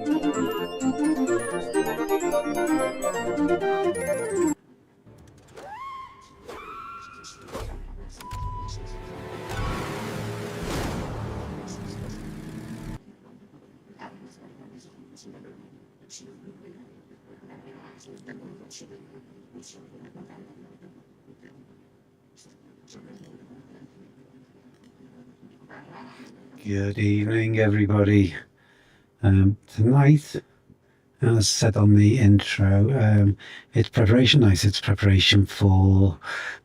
Good evening, everybody. Tonight, as said on the intro, it's preparation night. It's preparation for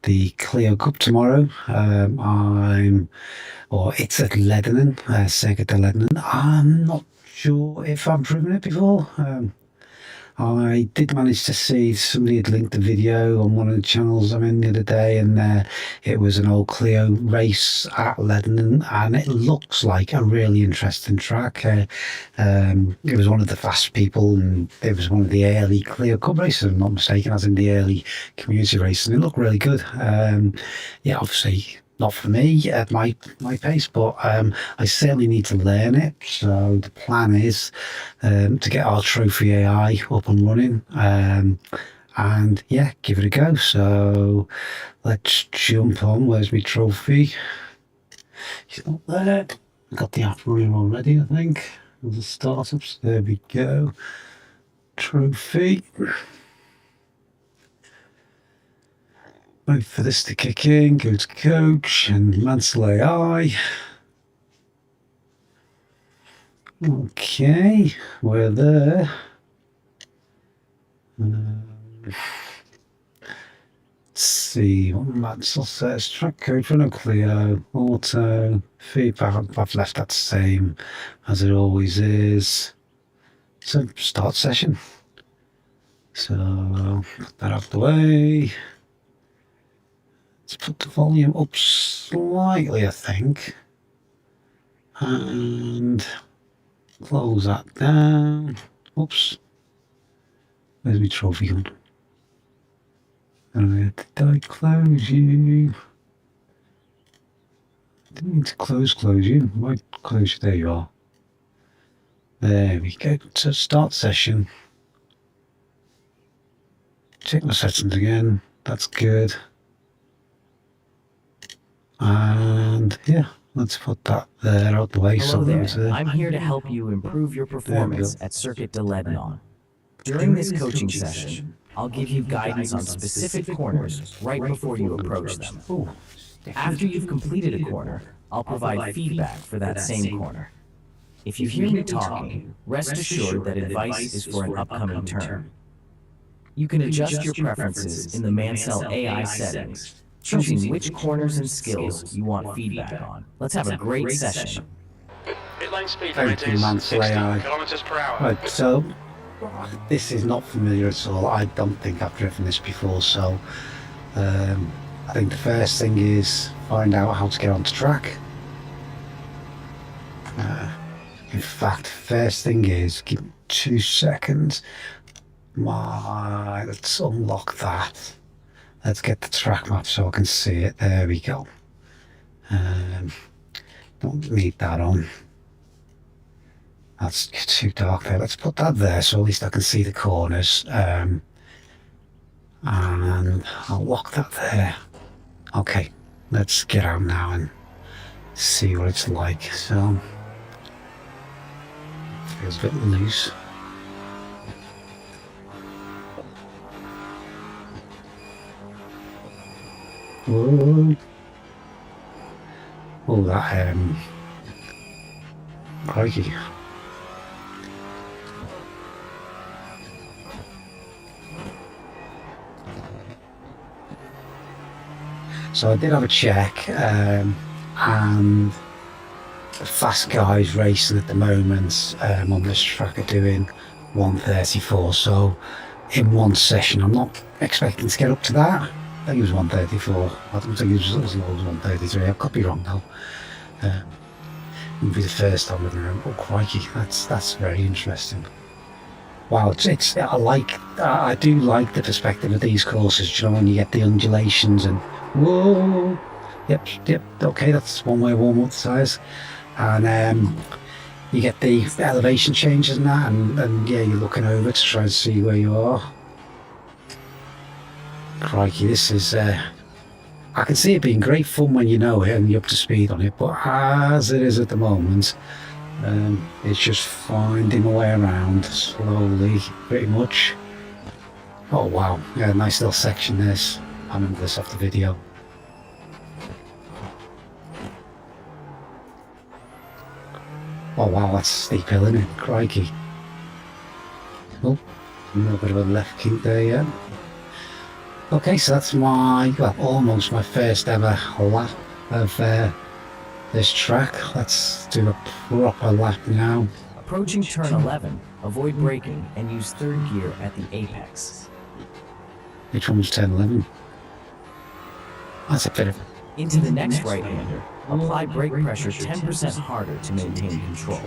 the Clio Cup tomorrow. It's at Ledenon, Circuit de Ledenon. I'm not sure if I've driven it before. I did manage to see somebody had linked a video on one of the channels I'm in the other day, and it was an old Clio race at Ledenon, and it looks like a really interesting track. It was one of the fast people, and it was one of the early Clio Cup races, if I'm not mistaken, as in the early community race, and it looked really good. Yeah, obviously not for me at my pace, but I certainly need to learn it. So the plan is to get our Trophi.ai up and running, and yeah, give it a go. So let's jump on. Where's my trophy? It's not there. I got the app running already, I think. There's the startups. There we go. Trophy. Wait for this to kick in, go to coach and Mansell AI. Okay, we're there. Let's see what Mansell says. Track code for Renault Clio, auto, feedback. I've left that same as it always is. So start session. So put that out of the way. Let's put the volume up slightly, I think, and close that down. Oops, where's my trophy gun? Did I close you? Didn't need to close you. Might close you. There you are. There we go. So start session. Check my settings again. That's good. And yeah, let's put that there out the way. Hello there. I'm here to help you improve your performance at Circuit de Ledenon. During this coaching session, I'll give you guidance on specific corners right before you approach them. After you've completed a corner, I'll provide feedback for that same corner. If you hear me talking, rest assured that advice is for an upcoming turn. You can adjust your preferences in the Mansell AI settings, choosing which corners and skills you want feedback on. Let's have a great session. Pit lane speed limit is 60 kilometers per hour. Right, so this is not familiar at all. I don't think I've driven this before, so I think the first thing is find out how to get onto track. In fact, first thing is, give me 2 seconds. Let's unlock that. Let's get the track map so I can see it. There we go. Don't need that on. That's too dark there. Let's put that there so at least I can see the corners. And I'll lock that there. Okay, let's get out now and see what it's like. So, feels a bit loose. Whoa. Oh, that, crikey. So I did have a check, and the fast guys racing at the moment on this track are doing 1:34. So in one session, I'm not expecting to get up to that. I think it was 1:34. I don't think it was as low as 1:33. I could be wrong though. It'll be the first time I've ever. Oh crikey, that's very interesting. Wow, I do like the perspective of these courses. You know, when you get the undulations and whoa. Yep. Okay, that's one way warm up size. And you get the elevation changes and that, and yeah, you're looking over to try and see where you are. Crikey, this is I can see it being great fun when you know it and you're up to speed on it, but as it is at the moment, it's just finding my way around slowly, pretty much. Oh wow, yeah, nice little section this. I remember this off the video. Oh wow, that's a steep hill, isn't it? Crikey. Oh, a little bit of a left kink there, yeah. Okay, so that's well, almost my first ever lap of this track. Let's do a proper lap now. Approaching turn 11, avoid braking and use third gear at the apex. Which one was turn 11? That's a bit of... Into the next right-hander, apply brake pressure 10% harder to maintain control.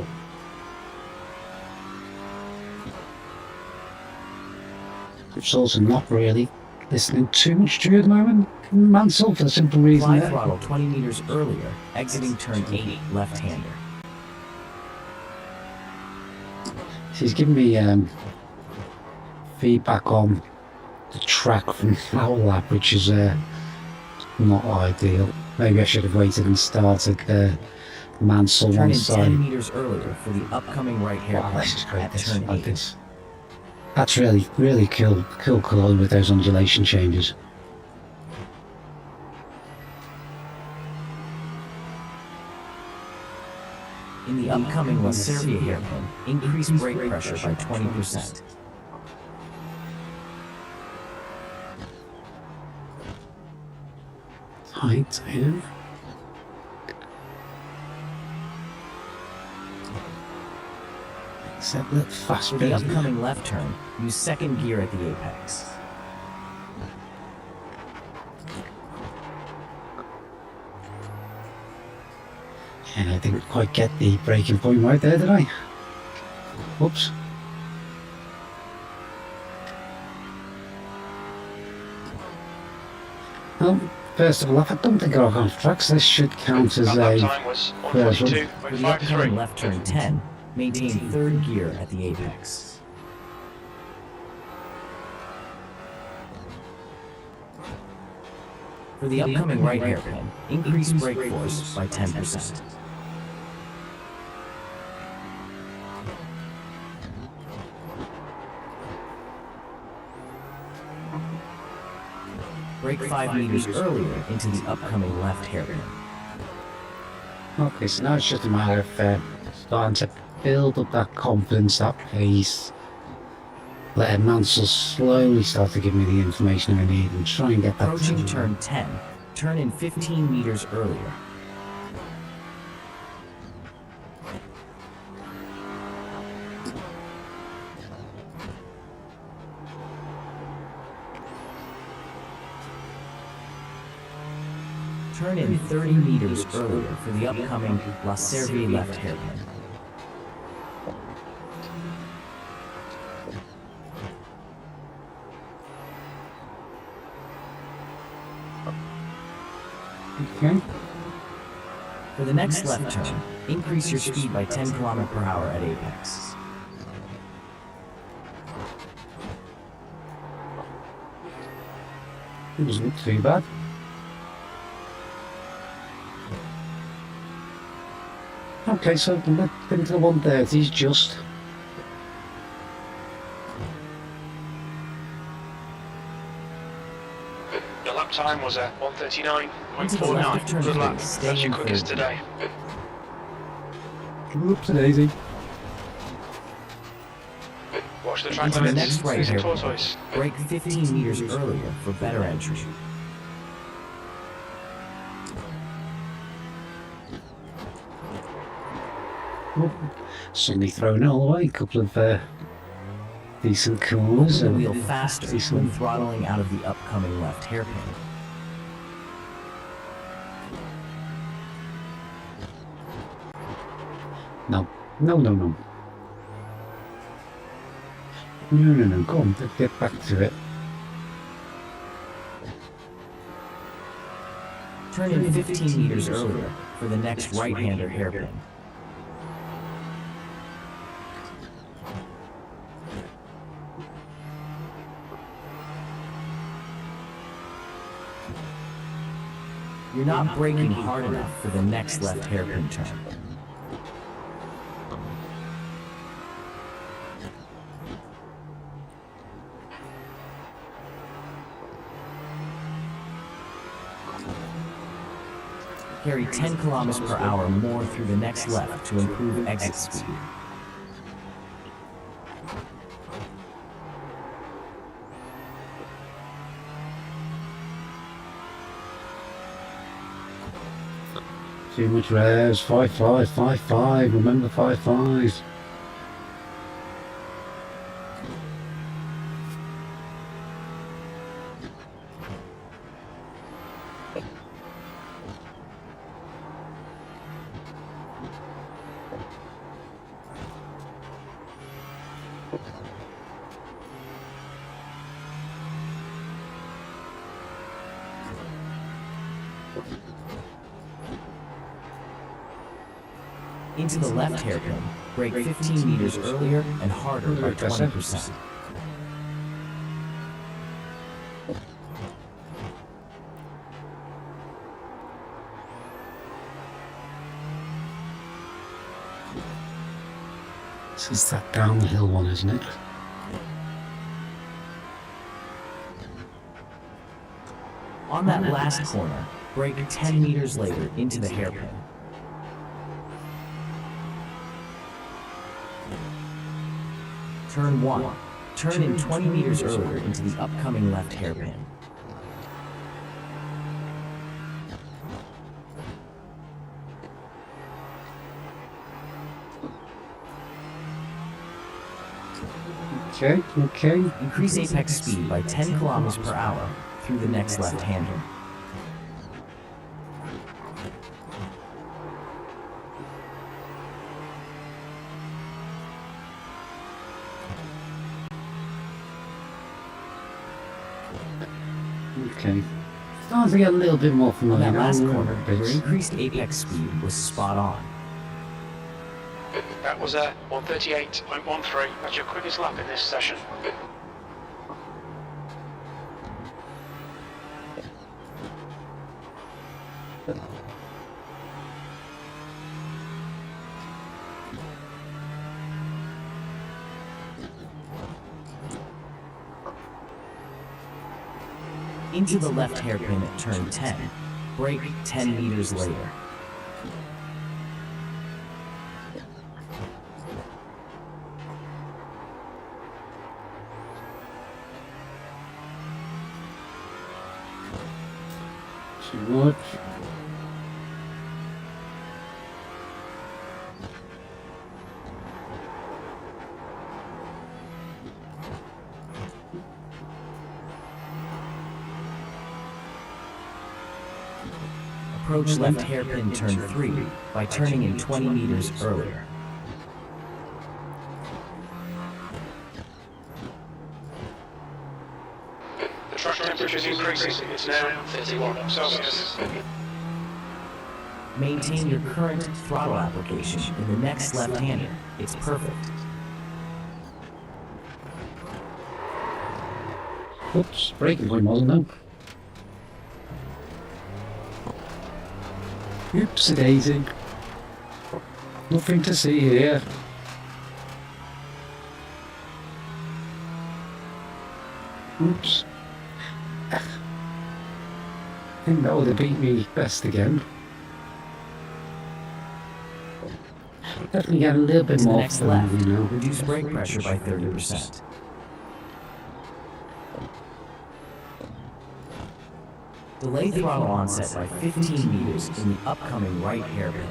It's also not really listening too much to you at the moment, Mansell, for the simple reason Apply that... throttle 20 meters earlier, exiting turn 8, left-hander. He's giving me feedback on the track from our lap, which is not ideal. Maybe I should have waited and started Mansell Turn one in side. 10 meters earlier for the upcoming right hairpin Wow, this is great. at This, turn like 8. this. That's really cool colour with those undulation changes. In the upcoming La Cervia hairpin, increase brake pressure by 20%. Height, yeah. Except that fast For bit, the isn't it? upcoming left turn, use second gear at the apex. And I didn't quite get the breaking point right there, did I? Whoops. Well, first of all, I don't think I've gone tracks. This should count as That lap a time was first one. For the upcoming 142.53. left turn 10, maintain third gear at the apex. For the upcoming right hairpin, increase brake force by 10%. Brake 5 meters earlier into the upcoming left hairpin. Okay, so now it's just a matter of starting to build up that confidence, that pace. Letting Mansell slowly start to give me the information I need and try and get that Approaching to turn 10, turn in 15 meters earlier. Turn in 30 meters earlier for the upcoming La Cervia left hairpin. Okay. For the next left turn, increase your speed by 10 km/h at apex. It wasn't too bad. Okay, so into the 130s just. Your lap time was at Into the left of 139.49. turn Good 3, lap. stay That's your in quickest third. today. Oops, daisy. Watch the track Into the limits. next right Using hairpin. Tortoise. Brake 15 meters earlier for better entry. Suddenly thrown it all away. A couple of decent corners. Open the wheel faster when decent. throttling out of the upcoming left hairpin. No. No. No, go on, let's get back to it. Turn in 15 meters earlier for the next right-hander hairpin. You're not braking hard enough for the next left hairpin turn. Carry 10 kilometers per hour more through the next left to improve exit speed. Too much revs. 5.5, 5.5. Remember 5.5s. Into the left hairpin, brake 15 meters earlier and harder by 20%. This is that down the hill one, isn't it? On that last corner, brake 10 meters later into the hairpin. Turn 1. Turn in 20 meters earlier into the upcoming left hairpin. Okay. Increase apex speed by 10 kilometers per hour through the next left-hander. Okay. Starting to get a little bit more On familiar. that last corner, your increased apex speed was spot on. That was a 138.13. That's your quickest lap in this session. Into the left hairpin at turn 10. Brake 10 meters later. Too much. Approach left hairpin turn 3 by turning in 20 meters earlier. The track temperature is increasing. It's now 31 Celsius. Maintain your current throttle application in the next left-hander. It's perfect. Oops, braking point wasn't there. Oops, daisy. Nothing to see here. Oops. I think that would have beat me best again. Definitely get a little bit To the more next fun, left, you know. reduce brake pressure by 30%. Delay throttle onset by 15 meters in the upcoming right hairpin.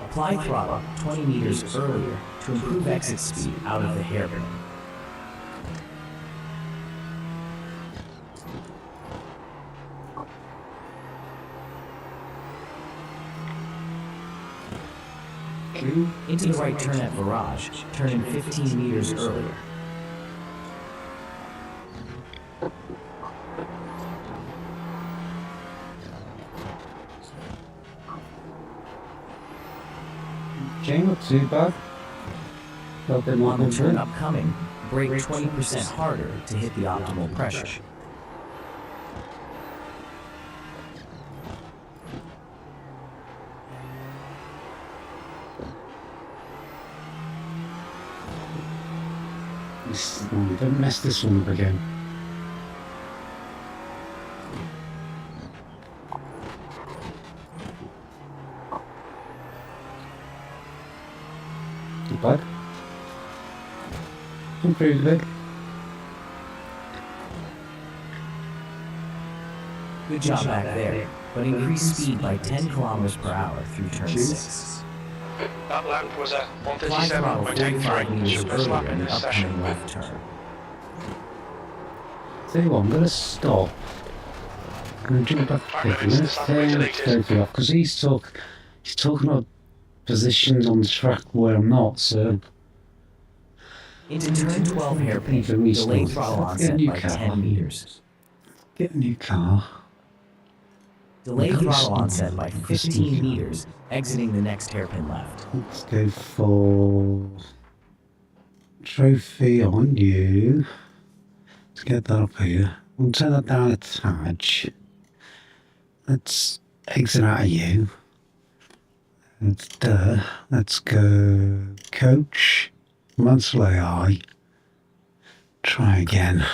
Apply throttle 20 meters earlier to improve exit speed out of the hairpin. Into the right turn at virage, turn in 15 meters earlier. Okay, not too bad. A little bit more On the turn control. upcoming, Brake 20% harder to hit the optimal pressure. Don't mess this one up again. Not bad. Improved a bit. Good job back there, but increase speed by 10 kilometers per hour through turn 6. That lap was a Apply throttle 45 meters 137.83. Best lap earlier in in the this session. upcoming left turn. Tell you what, I'm going to stop. I'm going to jump back to Pete. I'm going to turn Trophy off because he's talking about positions on the track where I'm not, so... Into turn 12 hairpin, delay throttle onset by 10 meters. Get a new car. Delay throttle onset by 15 meters, exiting the next hairpin left. Let's go for Trophy on you. Let's get that up here. We'll turn that down a touch. Let's exit out of you. Let's go Coach, Renault AI. Try again.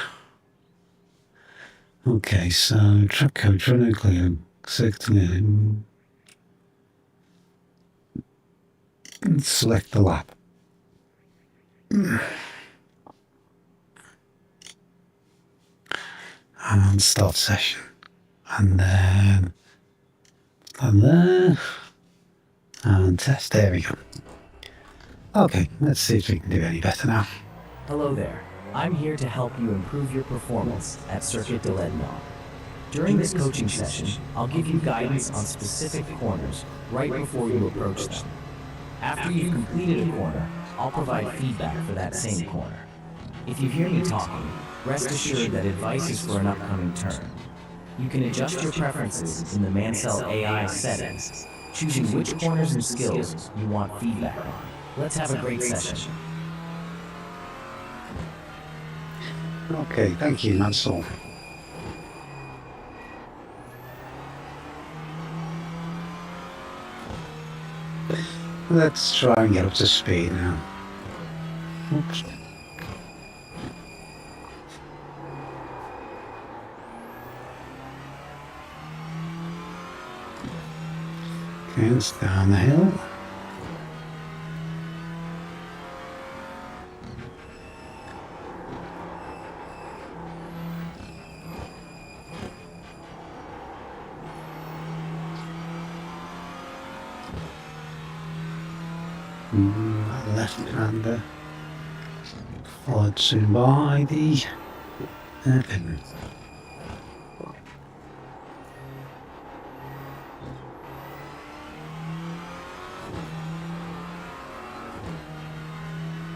Okay, so track coach, Renault Clio, Circuit de Ledenon. Select the lap. And start session. And then there. And test, there we go. Okay, let's see if we can do any better now. Hello there. I'm here to help you improve your performance at Circuit de Ledenon. During this coaching session, I'll give you guidance on specific corners right before you approach them. After you've completed a corner, I'll provide feedback for that same corner. If you hear me talking, rest assured that advice is for an upcoming turn. You can adjust your preferences in the Mansell AI settings, choosing which corners and skills you want feedback on. Let's have a great session. Okay, thank you, that's all. Let's try and get up to speed now. Oops. Okay, it's down the hill. Left-hander followed soon by the hairpin.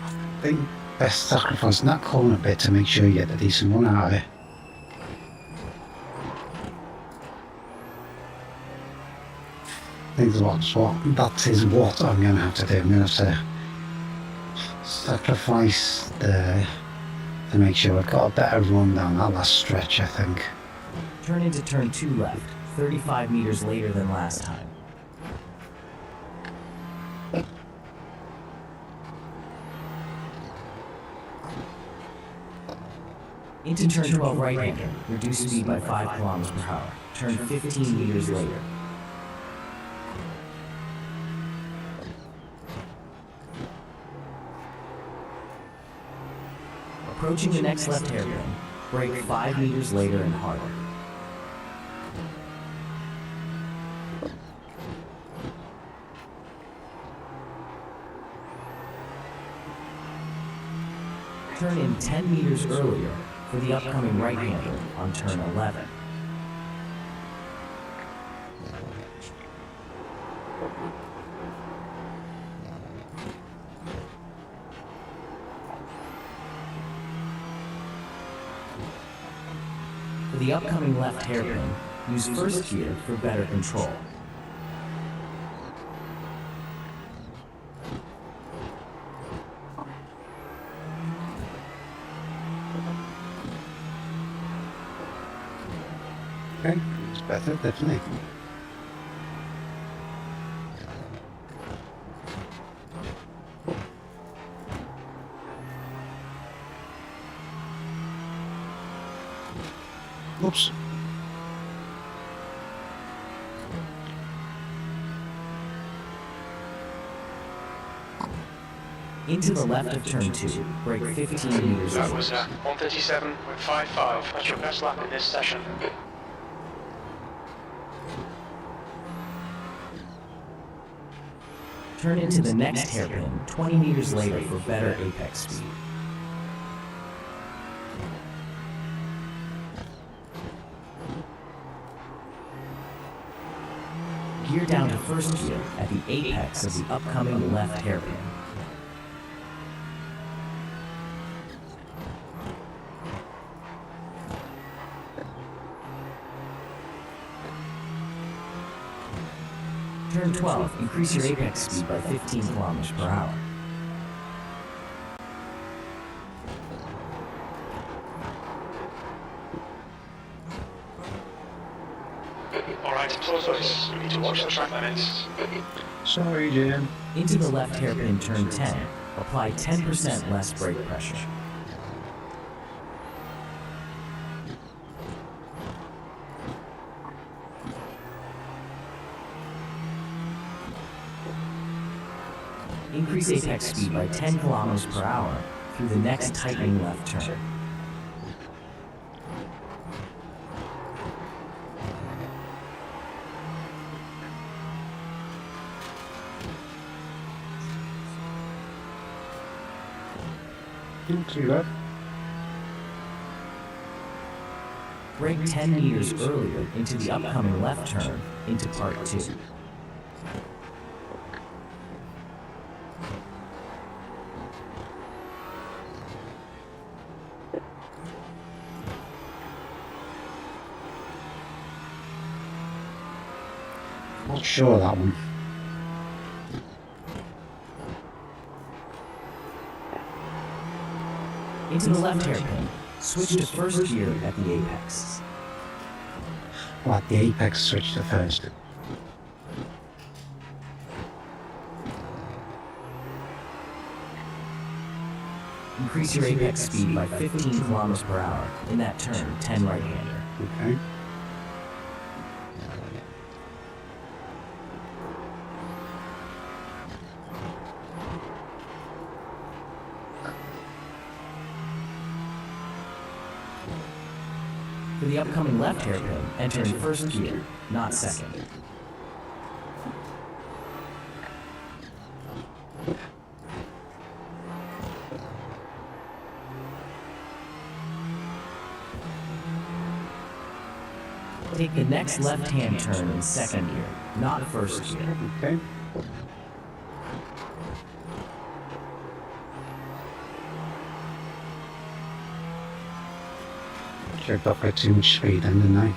I think best sacrificing that corner bit to make sure you get a decent one out of it. That is what I'm going to have to do. I'm going to have to sacrifice there to make sure I've got a better run down that last stretch, I think. Turn into turn 2 left, 35 meters later than last time. Into turn 12 right-hander, reduce speed by 5 kilometers per hour. Turn 15 meters later. Approaching the next left hairpin, brake 5 meters later and harder. Turn in 10 meters earlier for the upcoming right-hander on turn 11. For the upcoming left hairpin, use first gear for better control. Okay, it's better, definitely. Oops. Into the left of turn 2, brake 15 meters That over. was 137.55. That's your best lap in this session. Turn into the next hairpin 20 meters later for better apex speed. Gear down to first gear at the apex of the upcoming left hairpin. Turn 12, increase your apex speed by 15 kilometers per hour. Alright, Tortoise, we need to watch the track limits. Sorry, Jim. Into the left hairpin turn 10, apply 10% less brake pressure. Increase apex speed by 10 kilometers per hour through the next tightening left turn. Not too bad. Brake 10 meters earlier into the upcoming left turn into part 2. Not sure of that one. Into the left hairpin, switch to first gear at the apex. Right, the apex switch to first. Increase your apex speed by 15 kilometers per hour in that turn, 10 right-hander. Okay. For the upcoming left hairpin, enter in first gear, not second. Take the next left-hand turn in second gear, not first gear. Okay. Checked off by too much speed then, didn't I?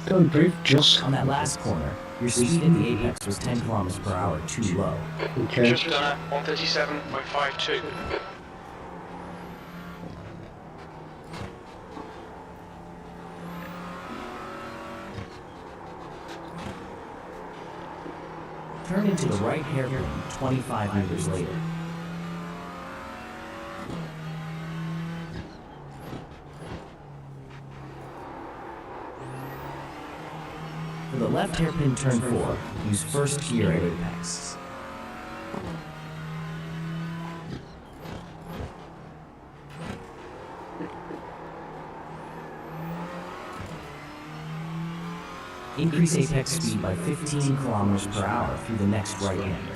Still improved, just. On that last corner, your speed in the apex was 10 kilometers per hour too low. Okay. Just done at 137.52. Turn into the right hairpin 25 meters later. For the left hairpin turn 4, use first gear at apex. Increase apex speed by 15 kilometers per hour through the next right-hander.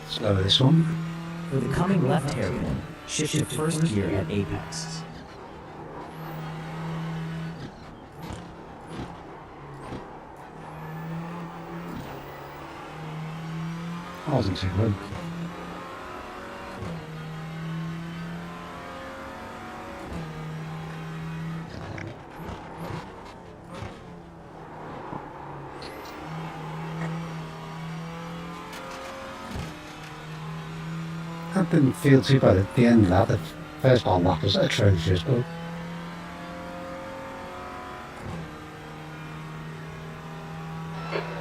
Slower this one. For the coming left hairpin, shift to first gear at apex. That wasn't too good. That didn't feel too bad at the end of that. The first one lap was atrocious, but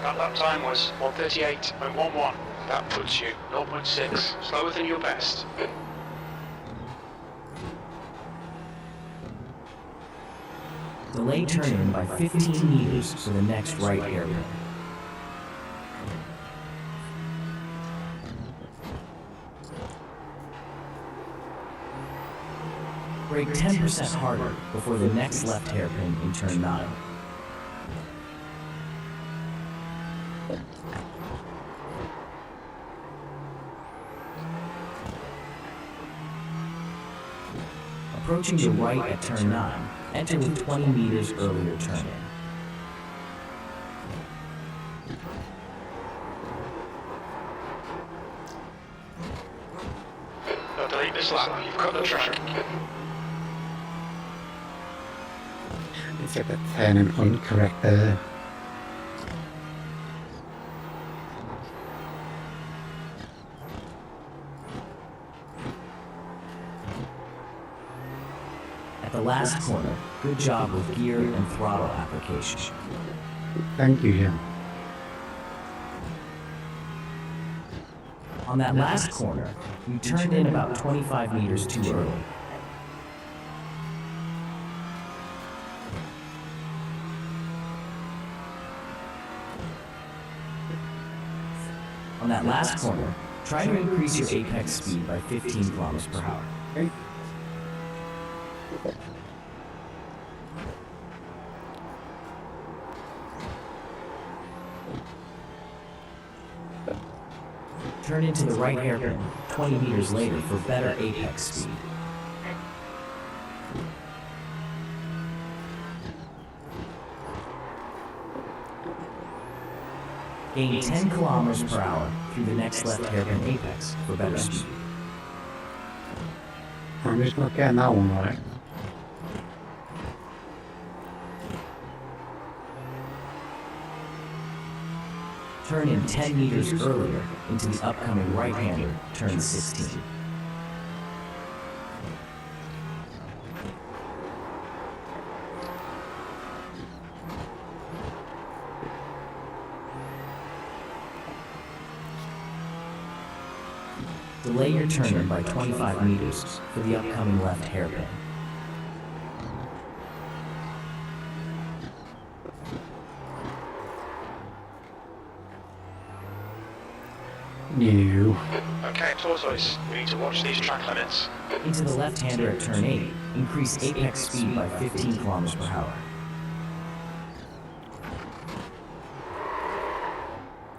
That lap time was 1:38.11. That puts you 0.6 slower than your best. Delay turn-in by 15 meters for the next right hairpin. Brake 10% harder before the next left hairpin in turn 9. Approaching the right at turn 9, enter with 20 meters earlier turn-in. Don't delete this lap, you've cut the track. let's get the turning point correct there. At the last corner, good job with gear and throttle application. Thank you, Jim. On that last corner, you turned in about 25 meters too early. On that last corner, try to increase your apex speed by 15 kilometers per hour. Okay. Turn into the right hairpin 20 meters later for better apex speed. Gain 10 kilometers per hour through the next left hairpin apex for better speed. I'm just not getting that one right. Turn in 10 meters earlier into the upcoming right-hander, turn 16. Delay your turn-in by 25 meters for the upcoming left hairpin. New. Okay, Tortoise, we need to watch these track limits. Into the left-hander at turn 8, increase apex speed by 15 kilometers per hour.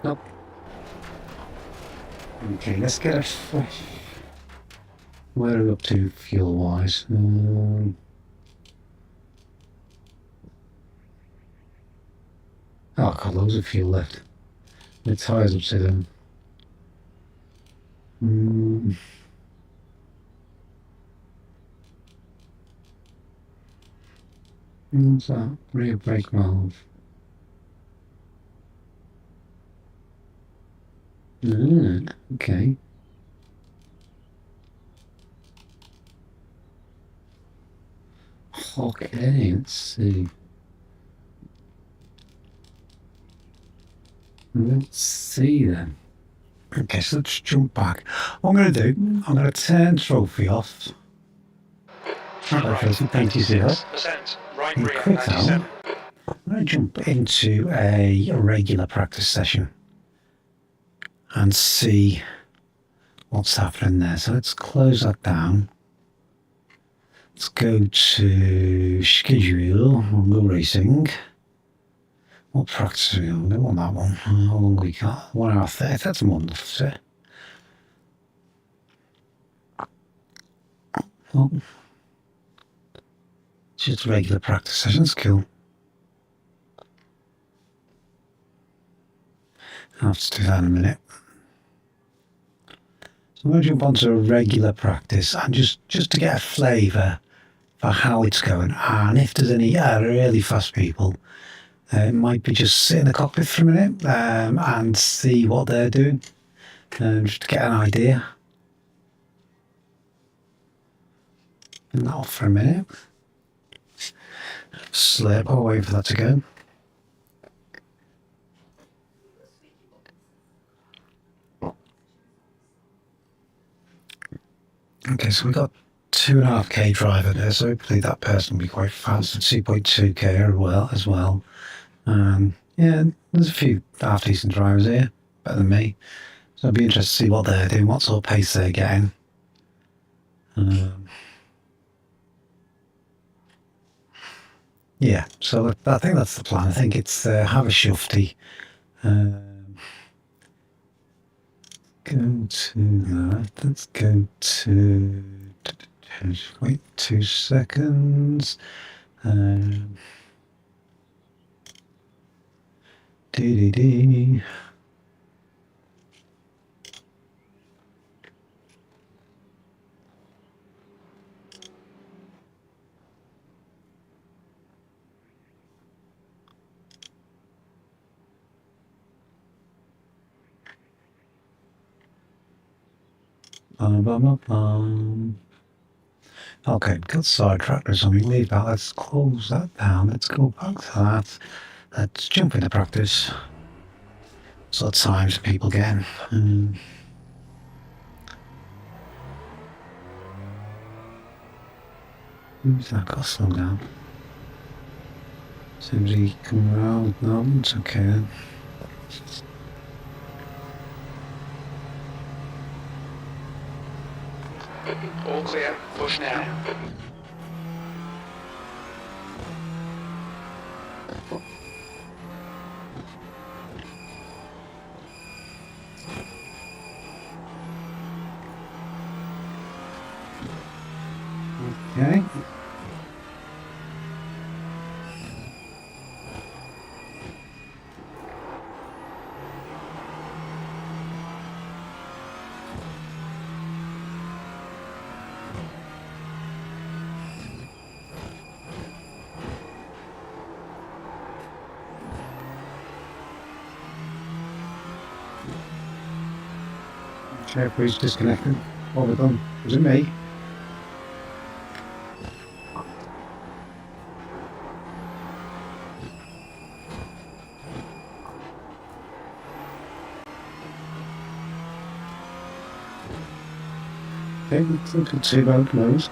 Nope. Okay, let's get a fresh. Where are we up to fuel-wise? Oh, I've got loads of fuel left. The tyres up to them. What's that? Rear brake valve. Okay. Okay, let's see. Let's see then. Okay, so let's jump back. What I'm going to do, I'm going to turn Trophy off. Thank you, Zero. Right And rear, quit 97. out. I'm going to jump into a regular practice session and see what's happening there. So let's close that down. Let's go to schedule, we'll go racing. What practice are we on? We want that one. How long we got? 1 hour 30, that's more than enough, sir. Oh. Just regular practice sessions, cool. I'll have to do that in a minute. So I'm going to jump onto a regular practice and just to get a flavour for how it's going. And if there's any really fast people, it might be just sit in the cockpit for a minute and see what they're doing, just to get an idea. that off for a minute. Slip or wait for that to go. Okay, so we got 2.5k driver there, so hopefully that person will be quite fast at 2.2k as well. Yeah, there's a few half decent drivers here, better than me. So I'd be interested to see what they're doing, what sort of pace they're getting. Yeah, so I think that's the plan. I think it's have a shufty. Go to that. Let's go to. Wait 2 seconds. DDD. Okay, got sidetracked or something. Leave that. Let's close that down. Let's go back to that. Let's jump into practice. So times people getting. Who's that? Got to slow down. Seems he come around. No, it's okay then. All clear. Push now. Okay. Jeffrey's disconnected. What have we done? Was it me? Okay, we can see about those.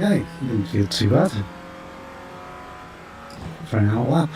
Okay, didn't feel too bad for an out lap.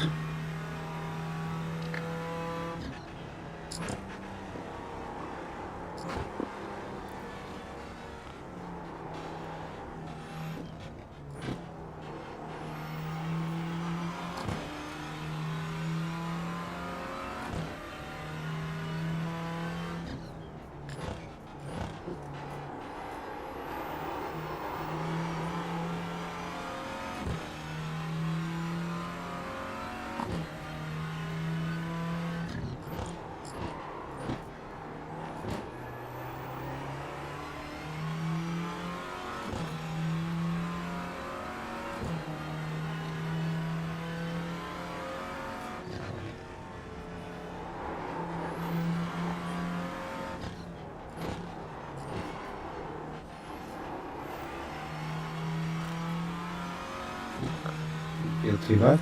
Feel too bad.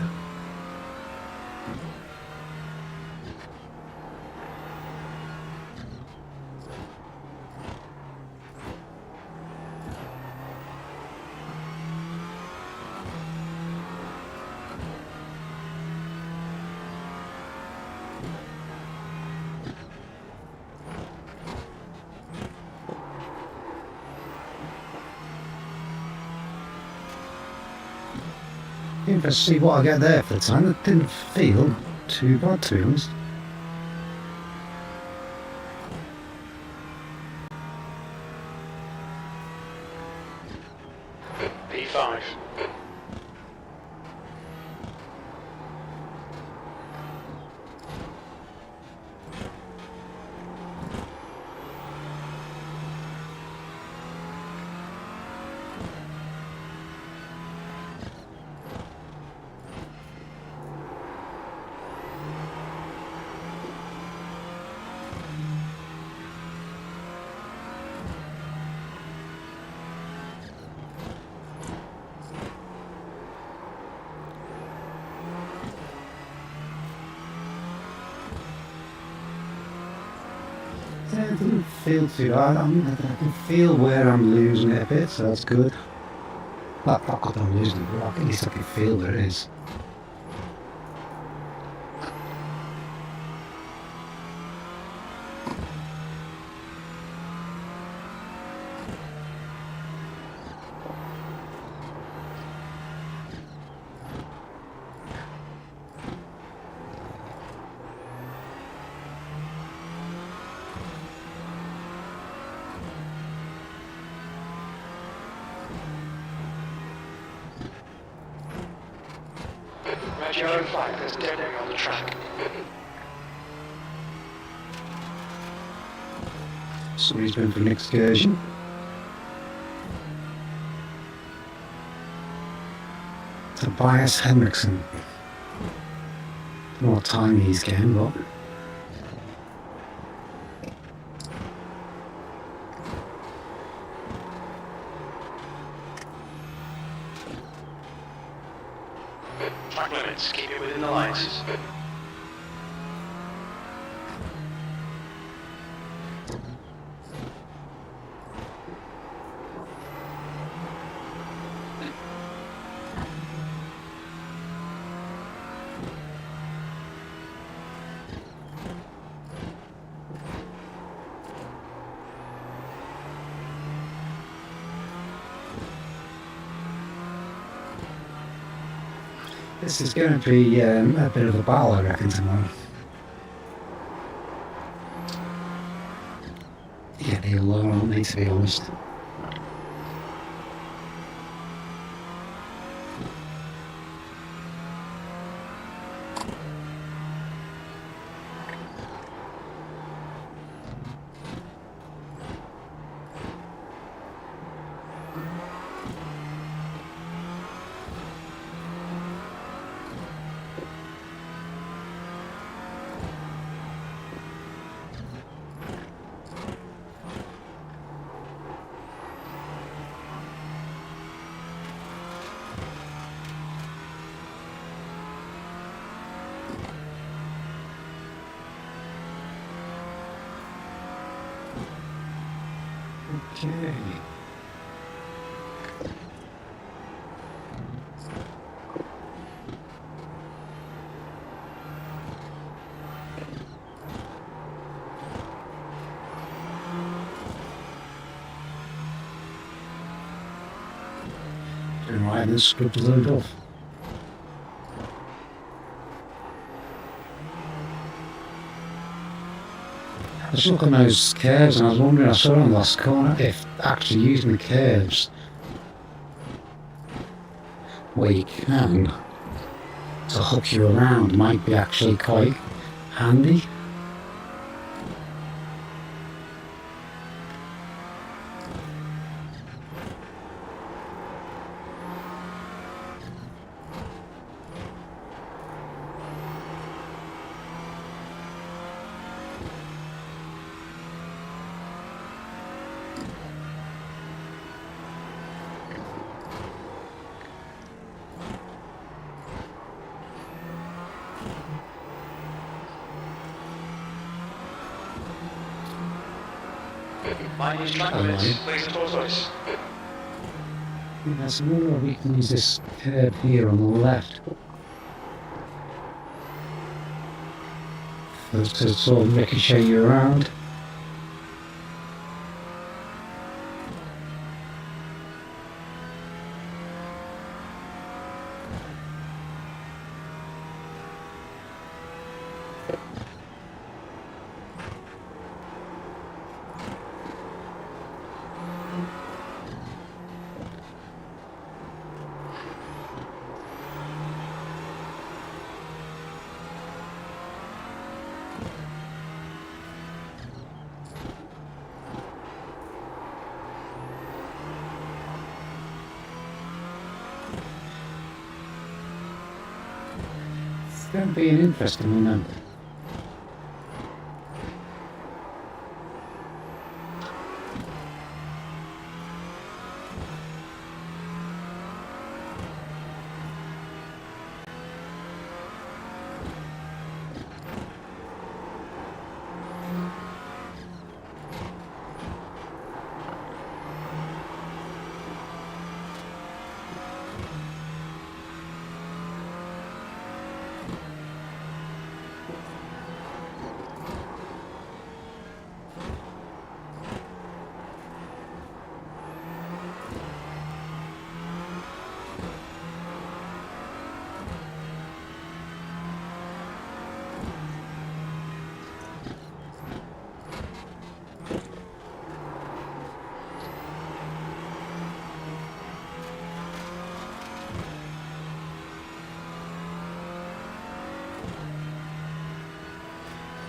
Interested to see what I get there for the time. It didn't feel too bad, to be honest. It doesn't feel too hard. I mean, I can feel where I'm losing it a bit, so that's good. Not that I'm losing it, but at least I can feel where it is. Red yellow flag, there's debris on the track. Somebody's been for an excursion. Tobias Henriksen. Don't know what time he's getting, but Track limits, keep it within the lines. this is going to be a bit of a battle, I reckon, tomorrow. Yeah, they alone on me, to be honest. Okay. Doing right, this script is loaded off. I was looking at those curves and I was wondering, I saw on the last corner, if actually using the curves where you can to hook you around might be actually quite handy. Mind these track limits, please, Tortoise. Yes, I wonder if we can use this curve here on the left to sort of ricochet you around. going to be an interesting one.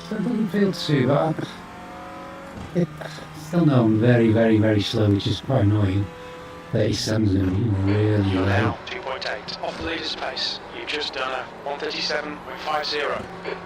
It doesn't feel too bad. Still know I'm very, very, very slow, which is quite annoying. 37's going to be really You're low. now 2.8 off the leader's pace. You've just done a 1:37.50.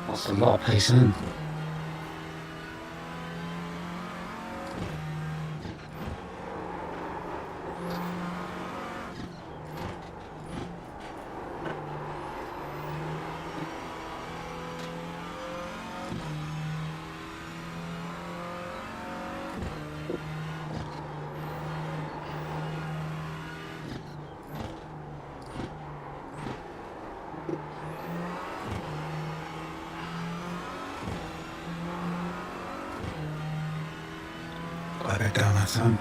That's a lot of pace in. Got it down that time.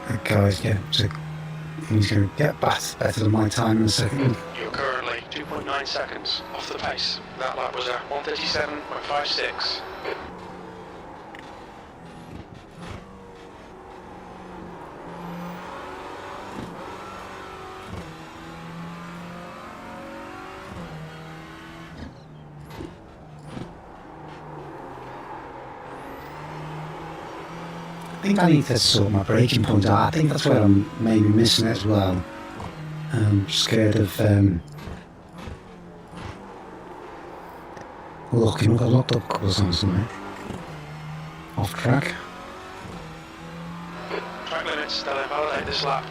That guy's he's going to get better than my time in a second. You're currently 2.9 seconds off the pace. That lap was a 1:37.56. I think I need to sort my braking point out. I think that's where I'm maybe missing it as well. I'm scared of locking up a locked up course on something. Off track. Track limits, they'll invalidate this lap.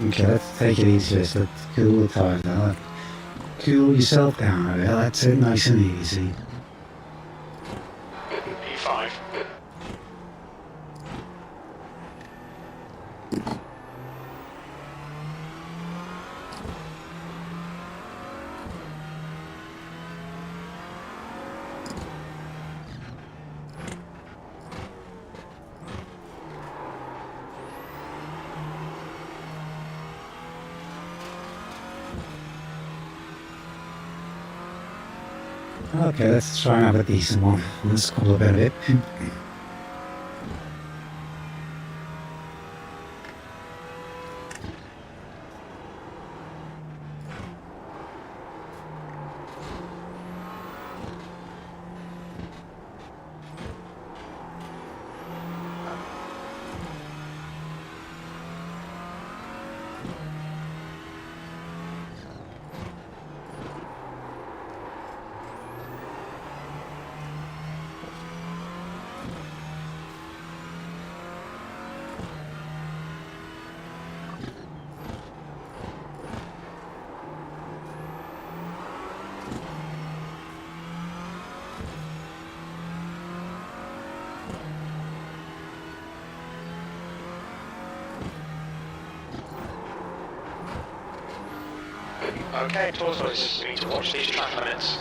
Okay, let's take it easy. Let's cool the tyres down. Cool yourself down a bit. That's it, nice and easy. E5. Okay, let's try and have a decent one. Let's cool a bit of it. Okay, Tortoise, we need to watch these track limits.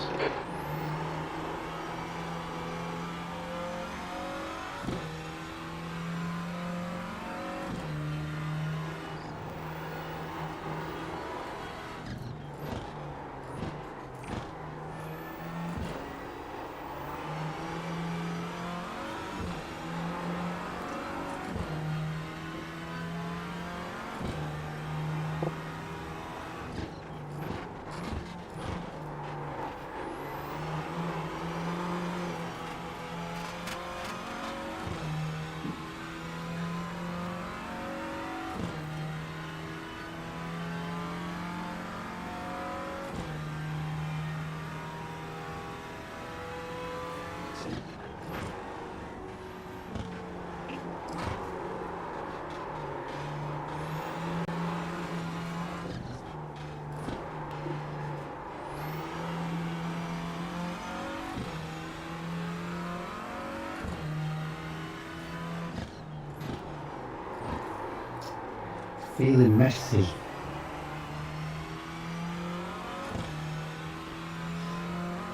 Feeling messy.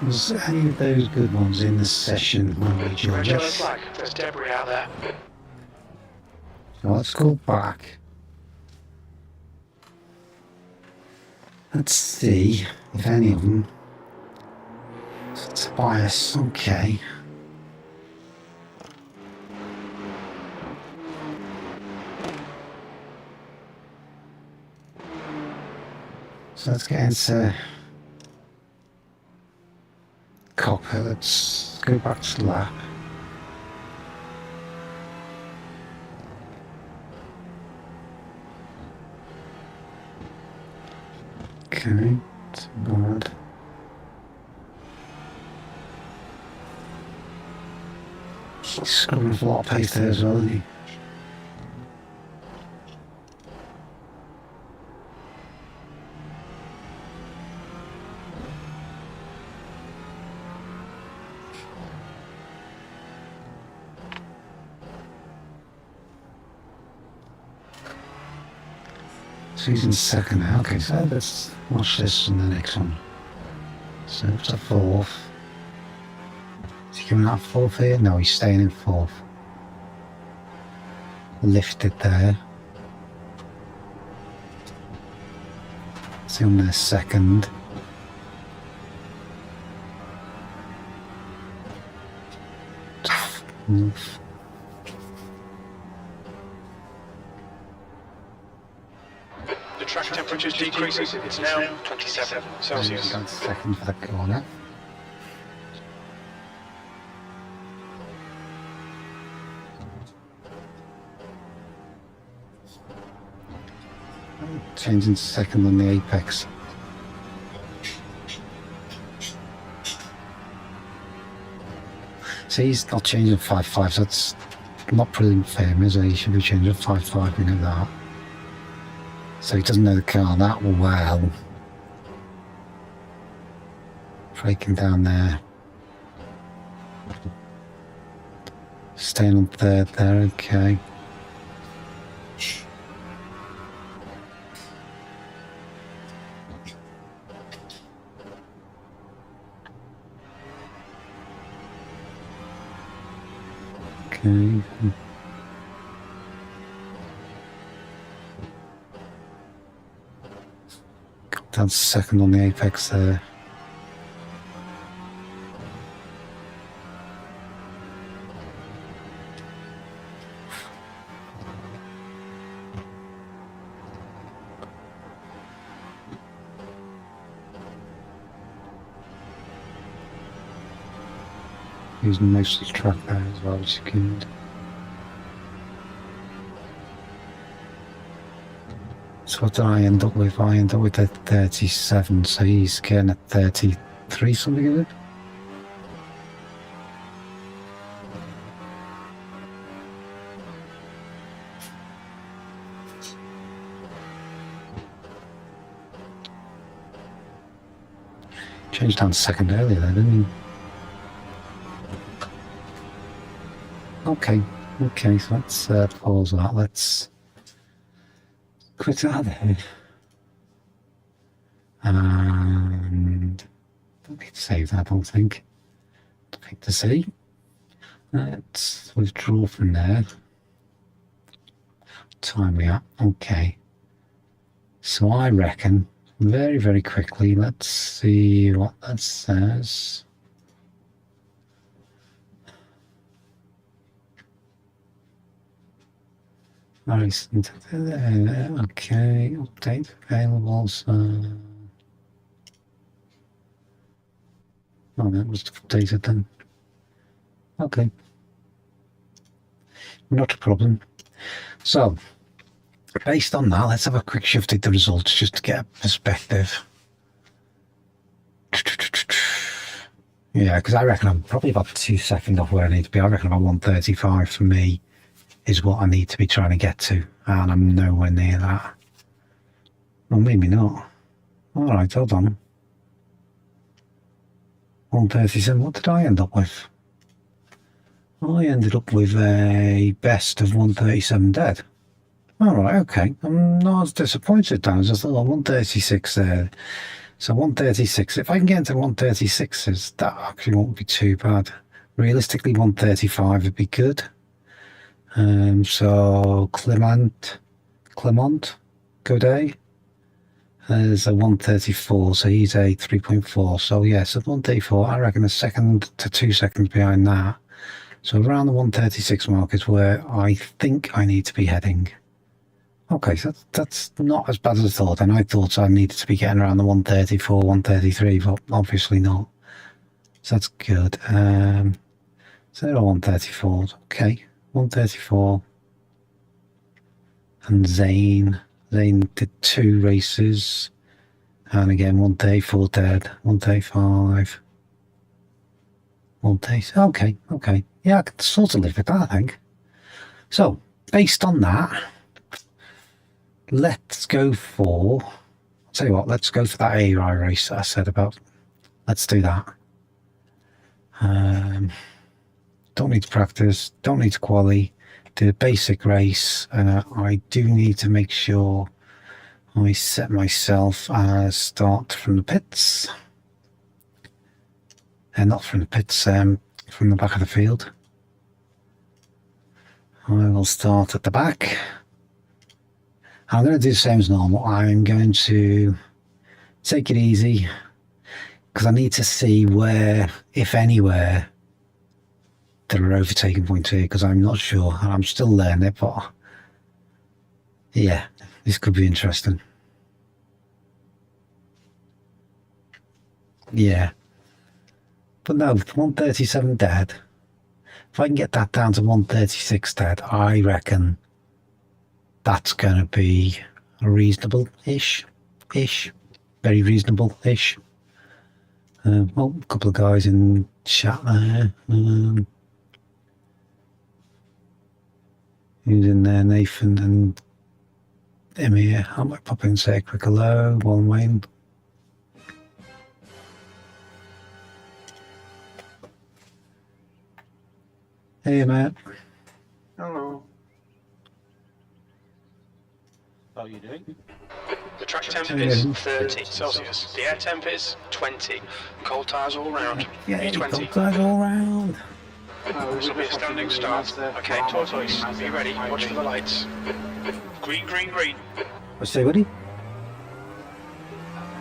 Was any of those good ones in the session when we joined Red us? flag, there's debris out there. So let's go back. Let's see if any of them. Tobias, okay. So let's get into cockpit. Let's go back to lap. Okay, it's bad. He's scrubbing a lot of pace there as well, isn't he? So he's in second now. Okay, so let's watch this in the next one. So it's a fourth. Is he coming out fourth here? No, he's staying in fourth. Lifted there. See him there second. Move. The track temperature's decreasing. It's now 27 Celsius. That's second for the corner. Changing to second on the apex. See, he's not changing 5.5, so that's not brilliant for him, is it? He should be changing 5.5, we know that. So he doesn't know the car that well. Breaking down there. Staying on third there, okay. Okay. Got down second on the apex there. Using most of the track there as well, which is good. So what did I end up with? I ended up with a 37, so he's getting a 33 something, is it? Changed down to second earlier there, didn't he? Okay, so let's pause that. Let's quit out there. And don't need to save that, I don't think. Nothing to see. Let's withdraw from there. Time we are. Okay. So I reckon very, very quickly, let's see what that says. Recent. Okay, update available. So, oh, that was updated then. Okay, not a problem. So, based on that, let's have a quick shift at the results just to get a perspective. Yeah, because I reckon I'm probably about 2 seconds off where I need to be. I reckon about 135 for me is what I need to be trying to get to, and I'm nowhere near that. Well, maybe not. Alright, hold on. 137, what did I end up with? I ended up with a best of 137 dead. Alright, okay. I'm not as disappointed then. I just thought 136 there. So 136, if I can get into 136s, that actually won't be too bad. Realistically, 135 would be good. So Clement Godet is a 134, so he's a 3.4. So yeah, so 134, I reckon a second to 2 seconds behind that. So around the 136 mark is where I think I need to be heading. Okay, so that's not as bad as I thought, and I thought I needed to be getting around the 134, 133, but obviously not. So that's good. So they're all 134s. Okay, 134. And Zane did 2 races, and again 134 dead, 135, 130. Okay, yeah, I can sort of live with that, I think. So based on that, let's go for, I'll tell you what, let's go for that AI race that I said about. Let's do that. Don't need to practice, don't need to quali, do a basic race. I do need to make sure I set myself as start from the pits. And not from the pits, from the back of the field. I will start at the back. I'm going to do the same as normal. I'm going to take it easy because I need to see where, if anywhere, there are overtaking points here, because I'm not sure and I'm still learning it, but yeah, this could be interesting. Yeah, but no, 137 dead. If I can get that down to 136 dead, I reckon that's going to be a reasonable-ish, very reasonable-ish. Well, a couple of guys in chat there. Who's in there? Nathan and Emir. I might pop in and say a quick hello while I'm waiting. Hey, Matt. Hello. How are you doing? The track temp is 30 Celsius. The air temp is 20. Cold tyres all round. Yeah, B20. cold tyres all round. This will be a standing start. Okay, Tortoise, are you ready? Watch for the lights. Green, green, green. What's that, buddy?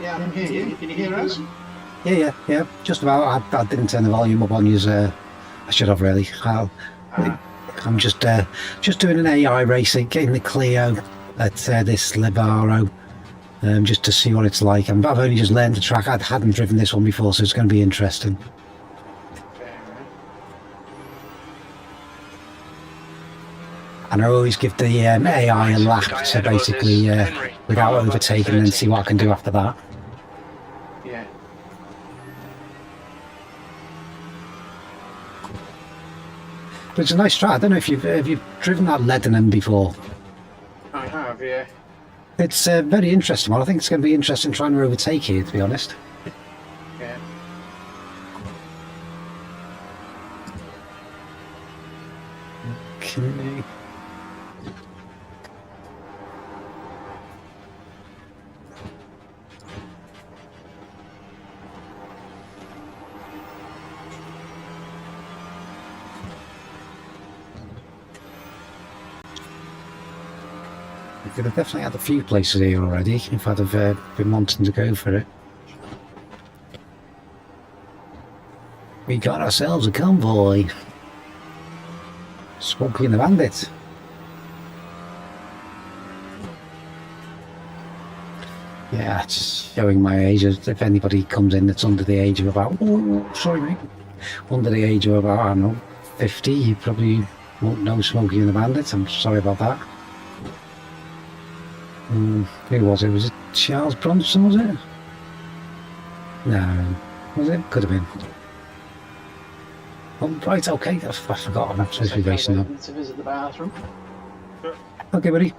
Yeah, I can hear you. Can you hear us? Yeah, just about. I didn't turn the volume up on you. I should have really. I'm just doing an AI racing, getting the Clio at this Libaro, just to see what it's like. I've only just learned the track. I hadn't driven this one before, so it's going to be interesting. And I always give the AI a lap to basically, without overtaking, and then see what I can do after that. Yeah. But it's a nice track. I don't know if you've driven that Ledenon before. I have, yeah. It's a very interesting one. I think it's going to be interesting trying to overtake here, to be honest. Yeah. Okay. We could have definitely had a few places here already if I'd have been wanting to go for it. We got ourselves a convoy. Smokey and the Bandit. Yeah, it's showing my age. If anybody comes in that's under the age of about, oh, sorry mate, under the age of about, I don't know, 50, you probably won't know Smokey and the Bandit. I'm sorry about that. Who was it? Was it Charles Bronson, was it? No, was it? Could have been. Oh, right, okay, I forgot, I'm supposed to be racing now. To visit the bathroom. Okay, buddy.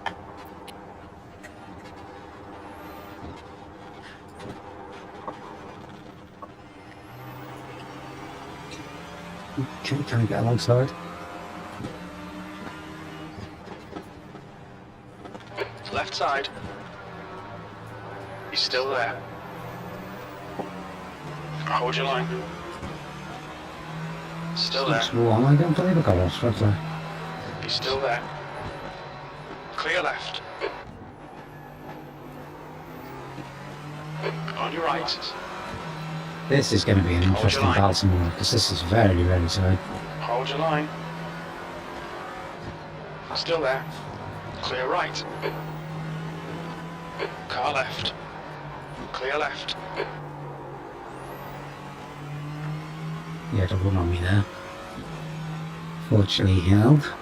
Okay, can I get alongside? Left side. He's still there. Hold your line. Still there. Well, I don't believe I got lost, right there. He's still there. Clear left. On your right. This is going to be an interesting battle because this is very, very tight. Hold your line. Still there. Clear right. Car left. Clear left. Yeah, don't run on me there. Fortunately, he held.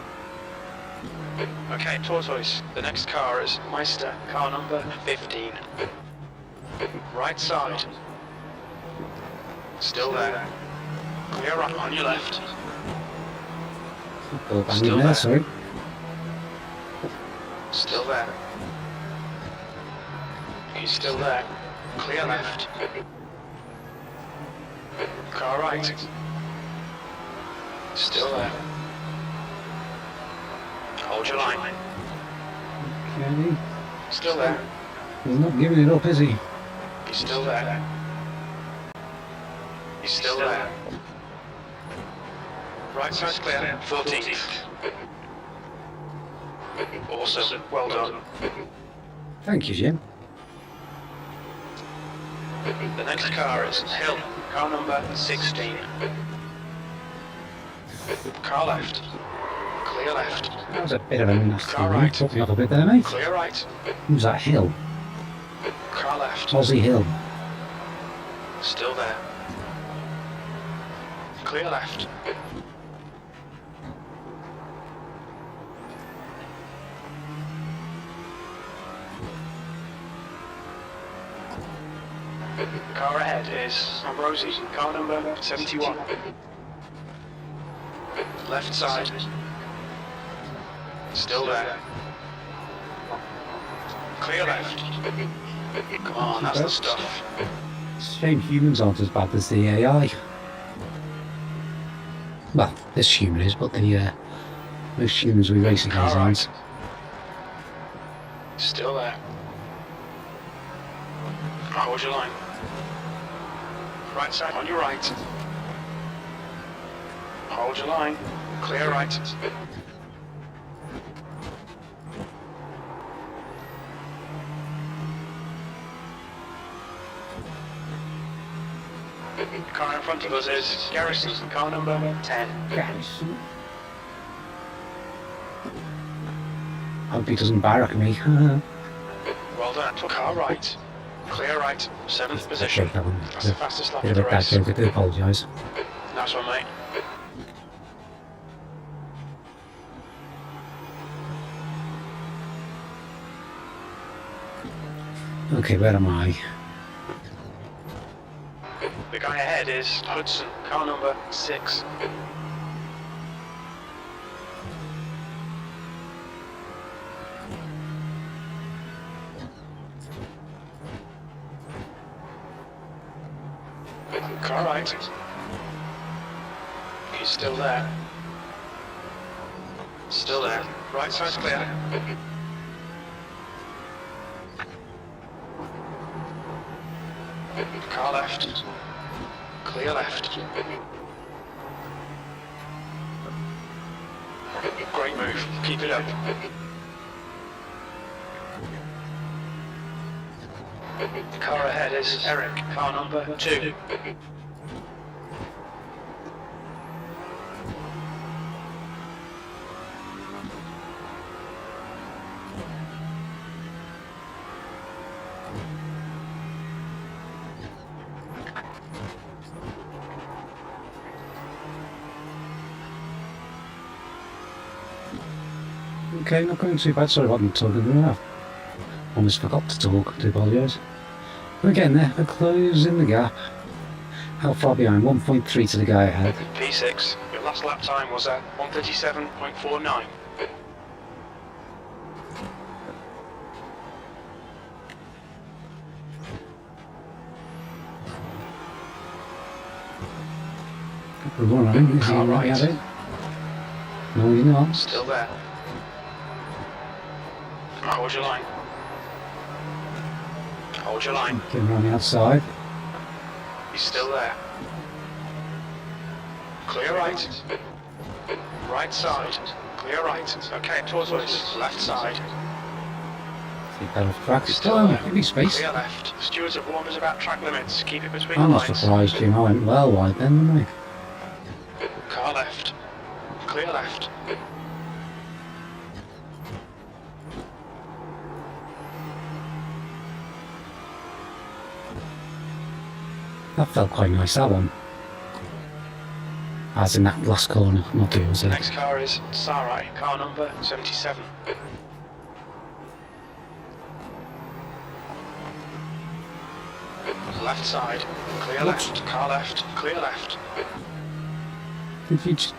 Okay, Tortoise. The next car is Meister, car number 15. Right side. Still there. Clear right on your left. Oh, bang Still in there, there. sorry. Still there. He's still there. Clear left. Car right. Still there. Hold your line. Okay. Still there. He's not giving it up, is he? He's still there. He's still there. Right side's clear. 14th. Awesome. Well done. Thank you, Jim. The next car is Hill, car number 16. Car left. Clear left. That was a bit of a nasty Car one. right. Took me off a bit there, mate. Clear right. Who's that Hill? Car left. Aussie Hill. Still there. Clear left. Car ahead is Ambrosi, car number 71. Left side. Still there. Clear left. Come on, that's the stuff. It's a shame humans aren't as bad as the AI. Well, this human is, but the most humans we race against Car aren't. right. Still there. Hold your line. Right side on your right. Hold your line. Clear right. Car in front of us is Garrison, car number 10. Hope he doesn't barrack me. Well done. Car right. Clear right. 7th position. Okay, that one. That's the fastest lap Bit of of the a bad race. joke, I do apologise. Nice one, mate. Okay, where am I? The guy ahead is Hudson, car number 6. Car right. He's still there. Still there. Right side's clear. Car left. Clear left. Great move. Keep it up. Car ahead is Eric, car number 2. Okay, not going too bad. Sorry about me talking there. Almost forgot to talk, I do apologise. We're getting there, we're closing the gap. How far behind? 1.3 to the guy ahead. P6, your last lap time was at 1:37.49. Good run on him, is he Car right right. at it? No, you're not. Still there. Hold your line. Hold your line. Getting around the outside. He's still there. Clear right. Right side. Clear right. Okay, Tortoise. Left side. Keep that off track. Still Still, there. give me space. Clear left. Stewards have warned us about track limits. Keep it between I'm the not lines. surprised, Jim. I went well wide then, didn't I? Car left. Clear left. That felt quite nice, that one. As in that last corner, not too was it? Next car is Sarai, car number 77. Left side. Clear left. Car left. Clear left. If you just,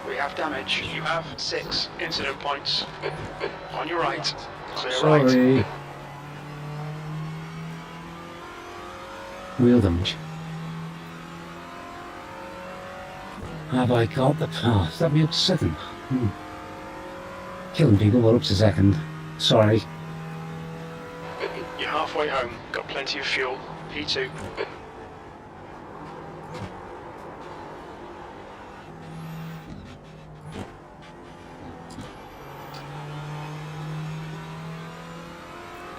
We have damage. You have 6 incident points. On your right. Clear right. sorry. Wheel damage. Have I got the path? That'd be up to 7. Killing people, we're up to 2nd. Sorry. You're halfway home. Got plenty of fuel. P2.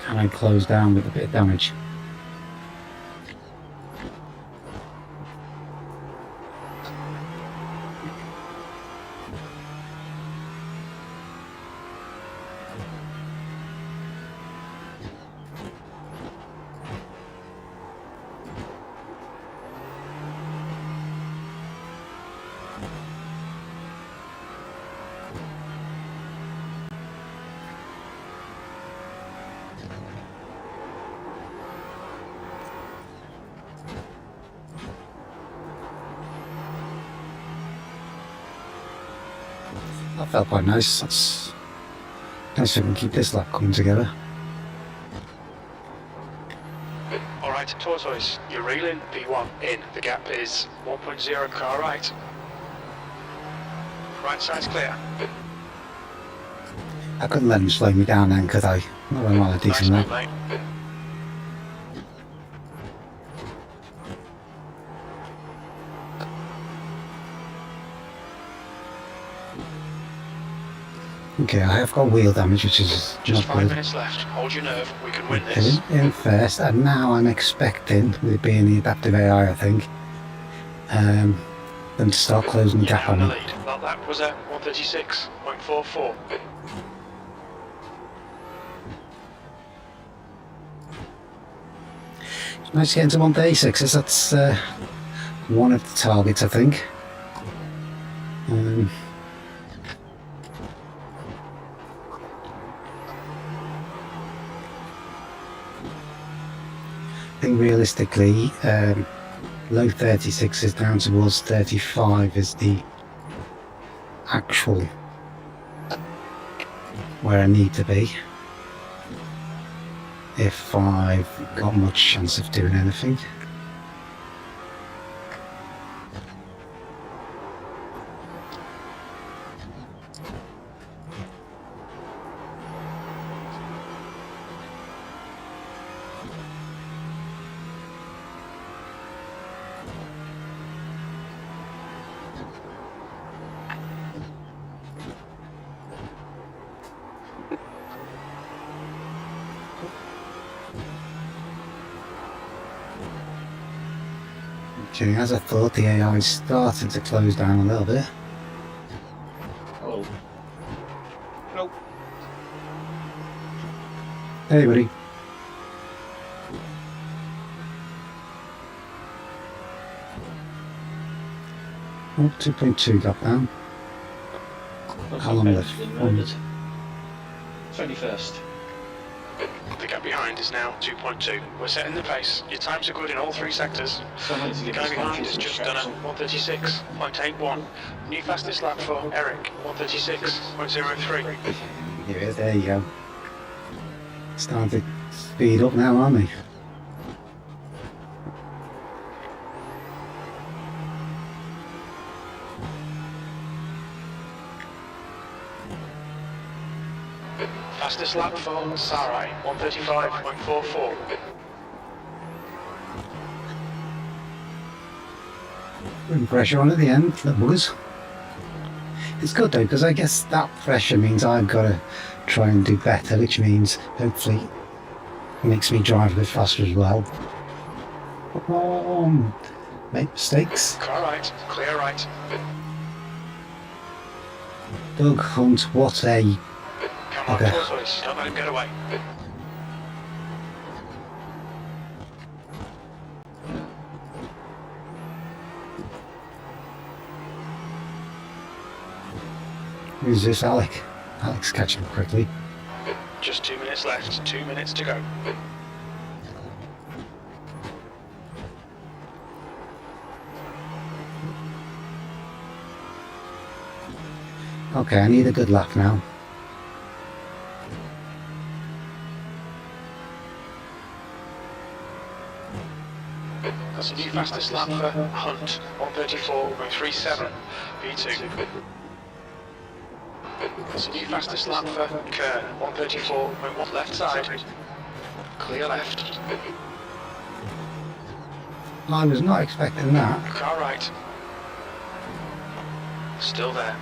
Can I close down with a bit of damage? That felt quite nice. That's nice if we can keep this lap coming together. Alright, Tortoise. You're reeling. P1 in. The gap is 1.0 car right. Right side's clear. I couldn't let him slow me down then, could I? Not when I'm on a Nice decent move, lap. mate. Okay, I have got wheel damage, which is Just not 5 good. minutes left. Hold your nerve. We can win this. In first, and now I'm expecting, with it being the adaptive AI, I think, them to start closing the You're gap now in on the me. lead. That lap was at 1:36.44. Nice getting to 136s, that's one of the targets, I think. I think realistically, low 36s down towards 35 is the actual where I need to be if I've got much chance of doing anything. Okay, as I thought, the AI is starting to close down a little bit. Oh. Nope. Hey, buddy. Oh, 2.2 got down. How long left? 21st. The gap behind is now 2.2. We're setting the pace. Your times are good in all three sectors. The guy behind has just done a 136.81. New fastest lap for Eric, 136.03. Yeah, there you go. Starting to speed up now, aren't they? Fastest lap for Sarai, 135.44. Putting pressure on at the end, the buggers. It's good though, because I guess that pressure means I've got to try and do better, which means hopefully makes me drive a bit faster as well. Make mistakes. Car right, clear right. Doug Hunt, what a... Come on, Okay. Tortoise, don't let him get away. Who's this, Alec? Alec's catching up quickly. Just 2 minutes left, 2 minutes to go. Okay, I need a good lap now. That's a new fastest lap for Hunt, 134.37. V2. That's a new fastest lap for Kern, 134.1 left side. Clear left. I was not expecting that. Car right. Still there.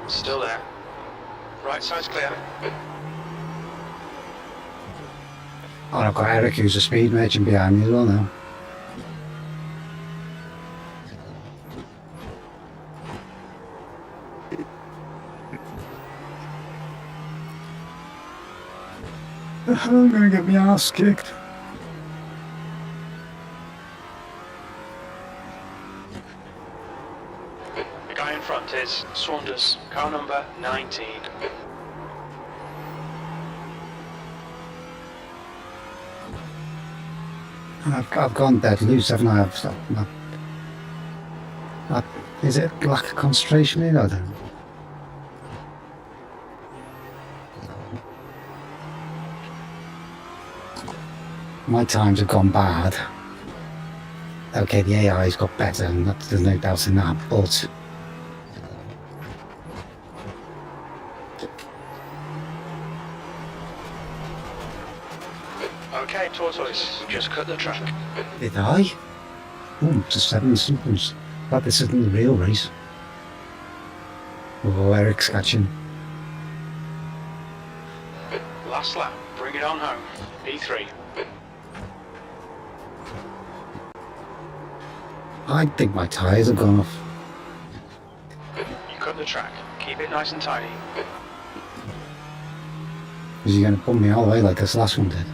Still there. Right side's clear. Oh, I've got Eric who's a speed merchant behind me as well now. I'm gonna get my ass kicked. The guy in front is Saunders, car number 19. I've gone dead loose, haven't I? Is it lack of concentration maybe? I don't know. My times have gone bad. Okay, the AI's got better, and there's no doubt in that, but... Okay, Tortoise, just cut the track. Did I? Oh, it's a 7 seconds. But this isn't the real race. Oh, Eric's catching. Last lap, bring it on home. E3. I think my tyres have gone off. You cut the track. Keep it nice and tidy. Is he going to pull me all the way like this last one did?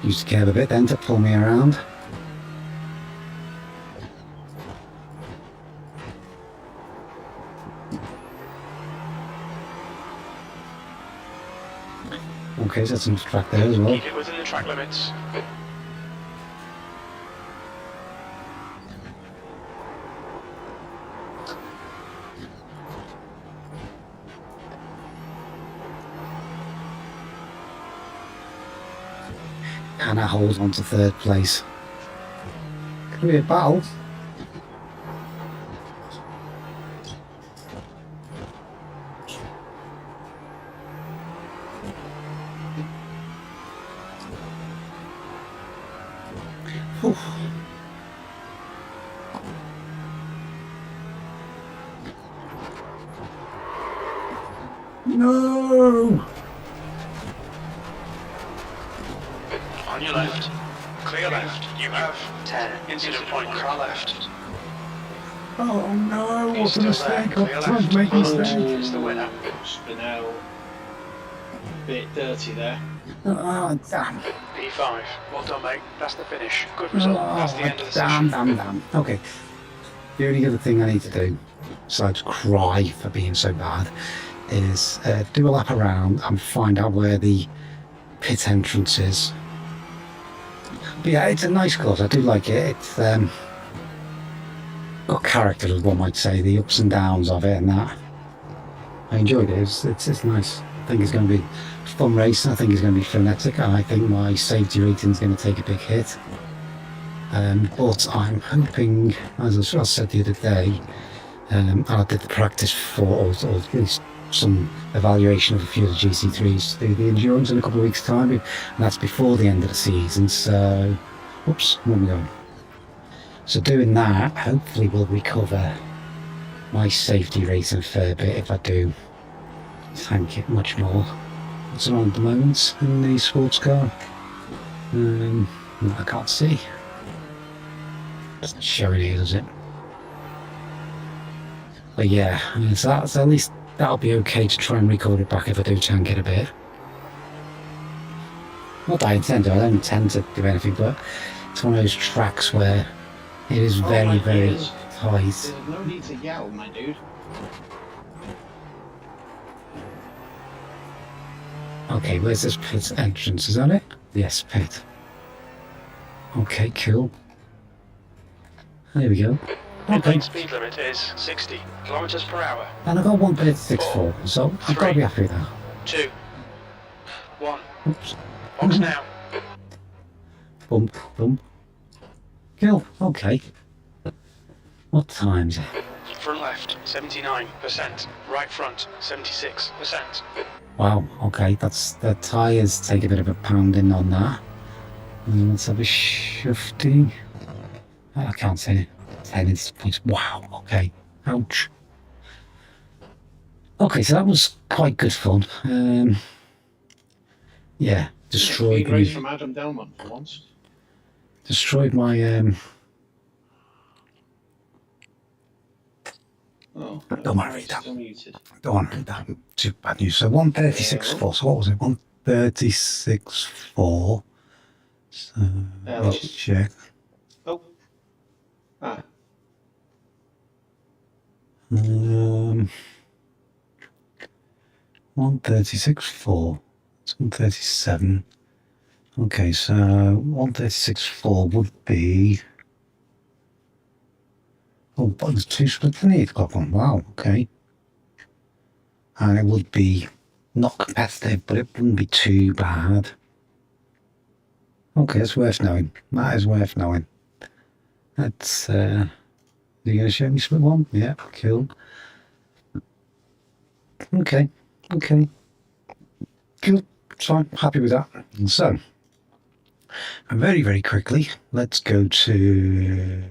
Used to care a bit then to pull me around. Okay, so that's enough track there as well. Keep it within the track limits. Can I hold on to third place? Could be a battle. Whew. No! On your left. Clear left. You have 10. Incident point, car left. Oh no, what He's a still there. mistake. Clear I'm trying to make a left. mistake. Is the winner. Spinel. Bit dirty there. Oh, damn. P5. Well done, mate. That's the finish. Good result. That's the end of the damn, session. damn. Okay. The only other thing I need to do, besides cry for being so bad, is do a lap around and find out where the pit entrance is. But yeah, it's a nice course. I do like it. It's got character, as one might say, the ups and downs of it and that. I enjoyed it. It's nice. I think it's going to be a fun race. I think it's going to be frenetic. I think my safety rating is going to take a big hit. But I'm hoping, as I said the other day, I did the practice for, or at least some evaluation of a few of the GC3s to do the endurance in a couple of weeks' time, and that's before the end of the season. So, whoops, where am I going? So doing that, hopefully will recover my safety rating a fair bit if I do tank it much more. What's on at the moment in the sports car? I can't see. It's not showing here, does it? But yeah, so that's, at least that'll be okay to try and record it back if I do tank it a bit. Not that I intend to, I don't intend to do anything, but it's one of those tracks where it is very, very tight. There's no need to yell, my dude. Okay, where's this pit entrance? Is that it? Yes, pit. Okay, cool. There we go. Okay. Pit speed limit is 60 kilometers per hour. And I've got 1.64, so I've got to be happy with that. 2, 1. Oops. Box now. Bump, bump. Cool, okay. What time's it? Front left, 79%. Right front, 76%. Wow, okay, the tyres take a bit of a pounding on that. Let's have a shifty. I can't say 10 points. Wow, okay. Ouch. Okay, so that was quite good fun. Yeah, destroyed Speed race me. from Adam Delmont for once. Destroyed my Oh, don't want to read that. still muted. Don't want to read that. Too bad news. So 136.4. So what was it? 136.4. So let's check. Oh. Ah. 136.4. It's 137. Okay, so 136.4 would be. Oh, but there's two splits in the 8 o'clock one. Wow, okay. And it would be not competitive, but it wouldn't be too bad. Okay, that's worth knowing. That is worth knowing. That's, are you going to show me split one? Yeah, cool. Okay, okay. Cool, it's fine, happy with that. So, very, very quickly, let's go to,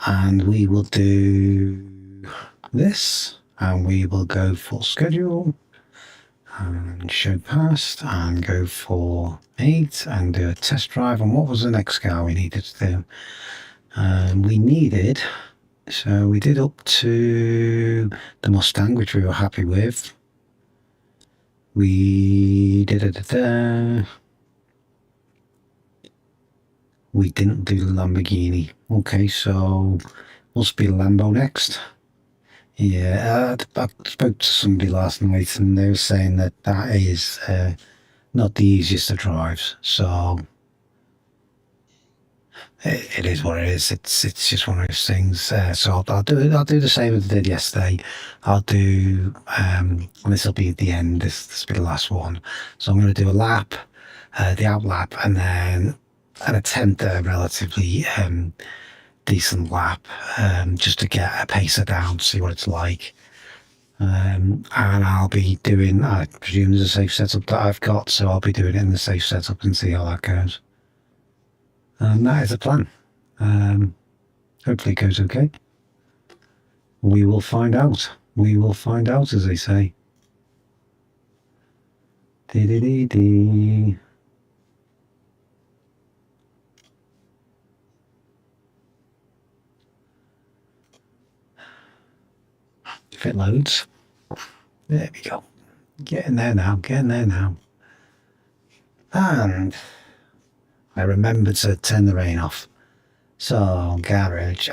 and we will do this, and we will go for schedule, and show past, and go for 8, and do a test drive. And what was the next car we needed to do? We needed, so we did up to the Mustang, which we were happy with. We did we didn't do the Lamborghini. Okay, so must be Lambo next. Yeah, I spoke to somebody last night and they were saying that that is not the easiest of drives. So it is what it is. It's just one of those things. So I'll do the same as I did yesterday. I'll do and this will be at the end. This will be the last one. So I'm going to do a lap, the out lap, and then an attempt at a relatively decent lap, just to get a pacer down, see what it's like. And I'll be doing, I presume there's a safe setup that I've got, so I'll be doing it in the safe setup and see how that goes. And that is the plan. Hopefully it goes okay. We will find out. We will find out, as they say. Dee-dee-dee-dee. If it loads. There we go. Getting there now, getting there now. And I remembered to turn the rain off. So, garage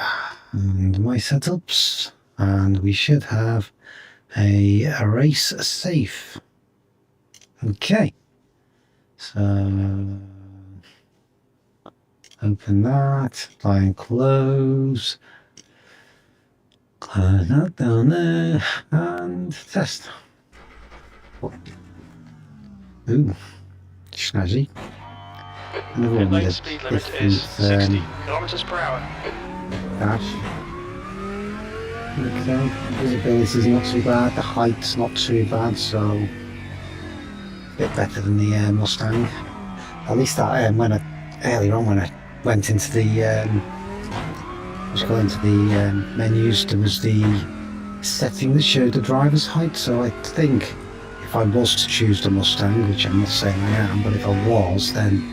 and my setups. And we should have a race safe. Okay. So, open that, apply and close. Close that down there and test. Ooh, snazzy. Another Pit one lane with speed a limit is different 60 kilometers per hour. dash. Okay, visibility's not too bad, the height's not too bad, so a bit better than the Mustang. At least that earlier on when I went into the menus, there was the setting that showed the driver's height. So I think if I was to choose the Mustang, which I'm not saying I am, but if I was, then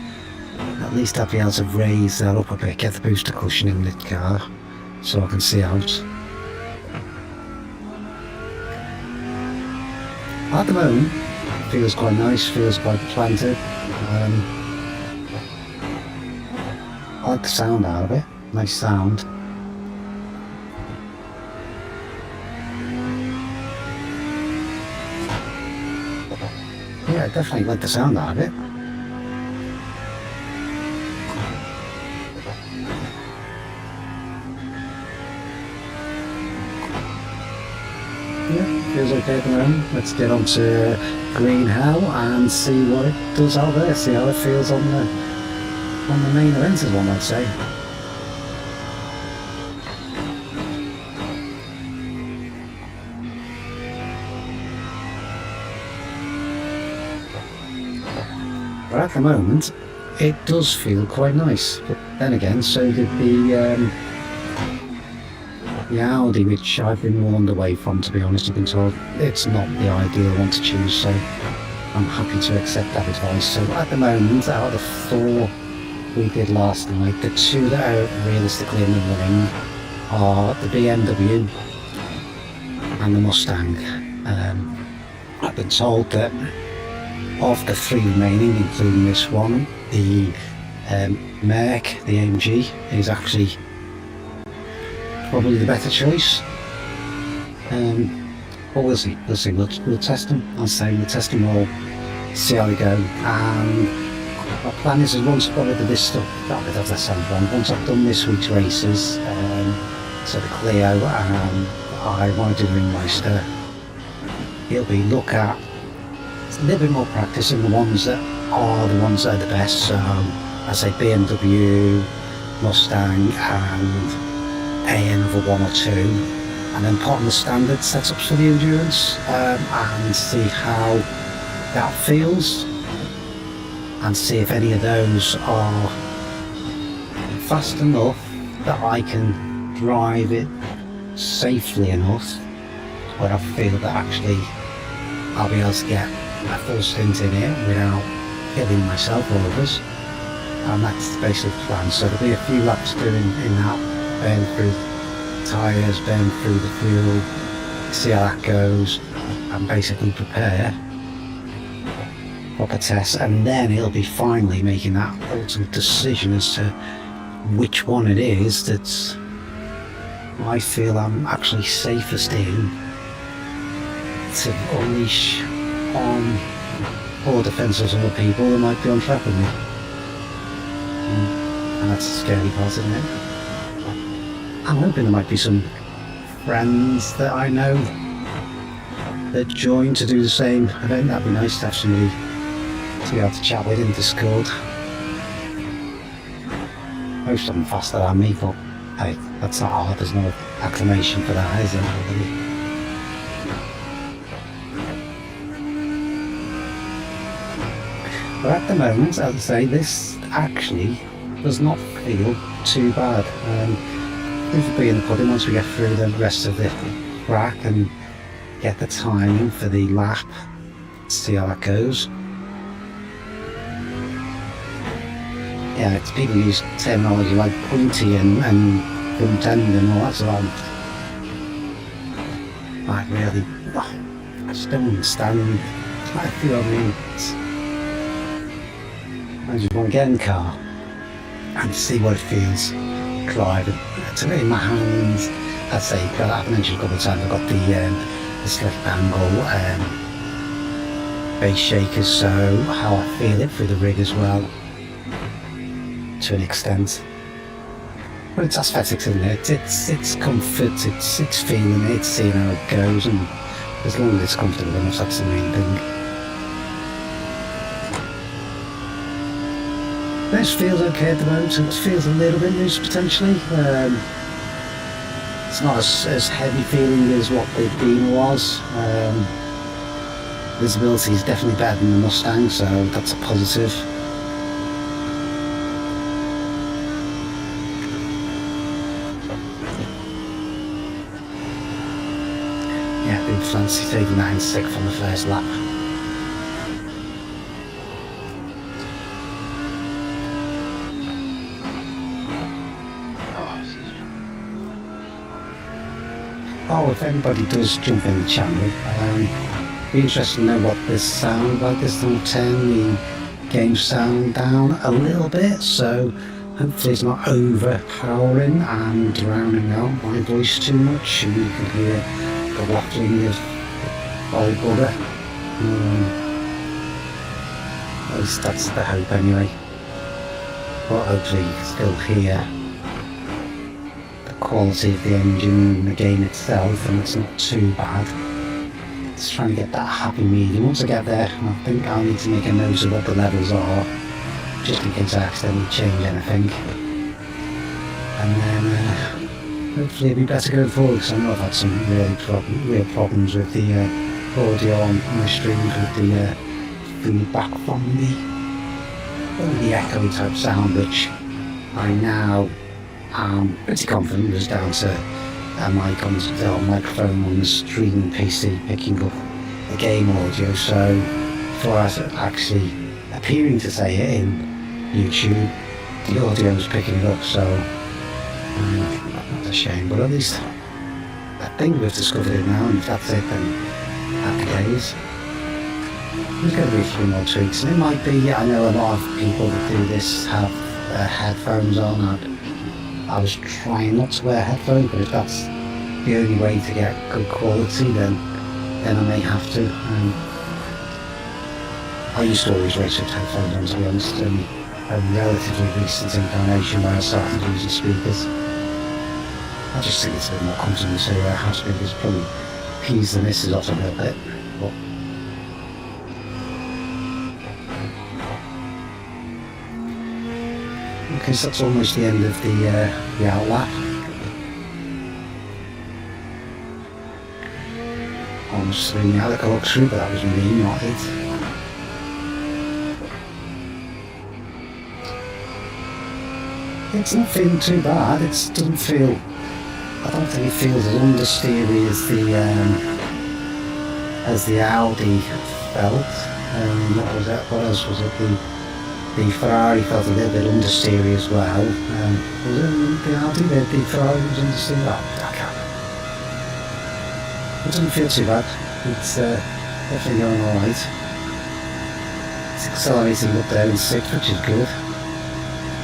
at least I'd be able to raise that up a bit, get the booster cushion in the car, so I can see out. At the moment, it feels quite nice, feels quite planted. I like the sound out of it, nice sound. Yeah, I definitely like the sound out of it. Yeah, feels okay at the moment. Let's get on to Green Hell and see what it does out there, see how it feels on the main event, is one I'd say. But at the moment, it does feel quite nice. But then again, so did the Audi, which I've been warned away from, to be honest. I've been told it's not the ideal one to choose, so I'm happy to accept that advice. So at the moment, out of the 4 we did last night, the 2 that are realistically in the running are the BMW and the Mustang. I've been told that of the 3 remaining, including this one, the Merc, the AMG, is actually probably the better choice. But we'll see, we'll test them. I'll say we'll test them all, see how they go. And my plan is once I've got rid of this stuff, once I've done this week's races, so the Clio, and I want to do the Ringmeister, it'll be look at a little bit more practice in the ones that are the best. So I say BMW, Mustang, and another 1 or 2, and then put on the standard setups for the endurance, and see how that feels, and see if any of those are fast enough that I can drive it safely enough where I feel that actually I'll be able to get a full stint in it without killing myself or others. And that's basically the plan. So there'll be a few laps doing in that, burn through tyres, burn through the fuel, see how that goes, and basically prepare proper tests, and then it'll be finally making that ultimate decision as to which one it is that I feel I'm actually safest in to unleash on all defences or people that might be on track with me. And that's the scary part, isn't it? I'm hoping there might be some friends that I know that join to do the same event. That'd be nice to have somebody to be able to chat with in Discord. Most of them faster than me, but hey, that's not hard. There's no acclamation for that, is there? Really? But at the moment, as I say, this actually does not feel too bad. It'll be in the pudding once we get through the rest of the track and get the timing for the lap, see how that goes. yeah, it's people use terminology like pointy and front end and all that sort of. I really, I just don't understand. I feel, I mean, I just want to get in the car and see what it feels driving. It's in my hands. I'd say, I've mentioned a couple of times, I've got the slip angle base shakers, so how I feel it through the rig as well, to an extent. But it's aesthetics, isn't it? It's comfort, it's feeling it, it's seeing how it goes, and as long as it's comfortable enough, that's the main thing. This feels okay at the moment, it feels a little bit loose potentially. It's not as heavy feeling as what the Beamer was. Visibility is definitely better than the Mustang, so that's a positive. Yeah, been fancy taking that in 6th on the first lap. Oh, if anybody does jump in the channel, be interested to know what this sound like. This will turn the game sound down a little bit, so hopefully it's not overpowering and drowning out my voice too much, and you can hear the waffling of old bugger. At least that's the hope anyway. But hopefully you can still hear the quality of the engine and the game itself, and it's not too bad. Just trying to get that happy medium. Once I get there, I think I'll need to make a note of what the levels are, just in case I accidentally change anything. And then hopefully it'll be better going forward, because I know I've had some real problems with the audio on my streams, with the feedback from the echoey type sound, which I now am pretty confident was down to a mic on the microphone on the streaming PC picking up the game audio. So before I was actually appearing to say it in YouTube, the audio was picking it up, so that's a shame, but at least I think we've discovered it now, and if that's it, then happy days. There's going to be a few more tweaks, and it might be, I know a lot of people that do this have headphones on. I was trying not to wear headphones, but if that's the only way to get good quality, then I may have to. I used to always race with headphones on, to be honest, and a relatively recent incarnation where I started using speakers. I just think it's a bit more comfortable to have speakers, probably ease the misses off a little bit. But okay, so that's almost the end of the out lap. Almost through now, like I looked through, but that was me, not it. It's not feeling too bad. It doesn't feel. I don't think it feels as understeery as the Audi felt. What was that? What else was it? The Ferrari felt a little bit understeery as well. Was it the Audi? The Ferrari was understeery? Oh, I can't. It doesn't feel too bad. It's definitely going alright. It's accelerating up there in 6th, which is good.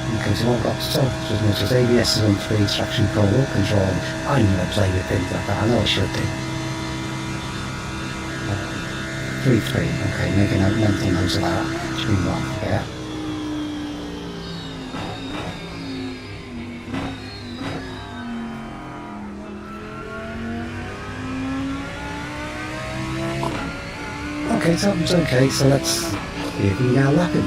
Okay, so I've got so as much as ABS is on 3, traction control, control. I know I play with things like that. I know I should do. 3-3. Okay, making a mental note of that. Should be wrong. Yeah. Okay, so it's okay, so let's see if we can get a lap in.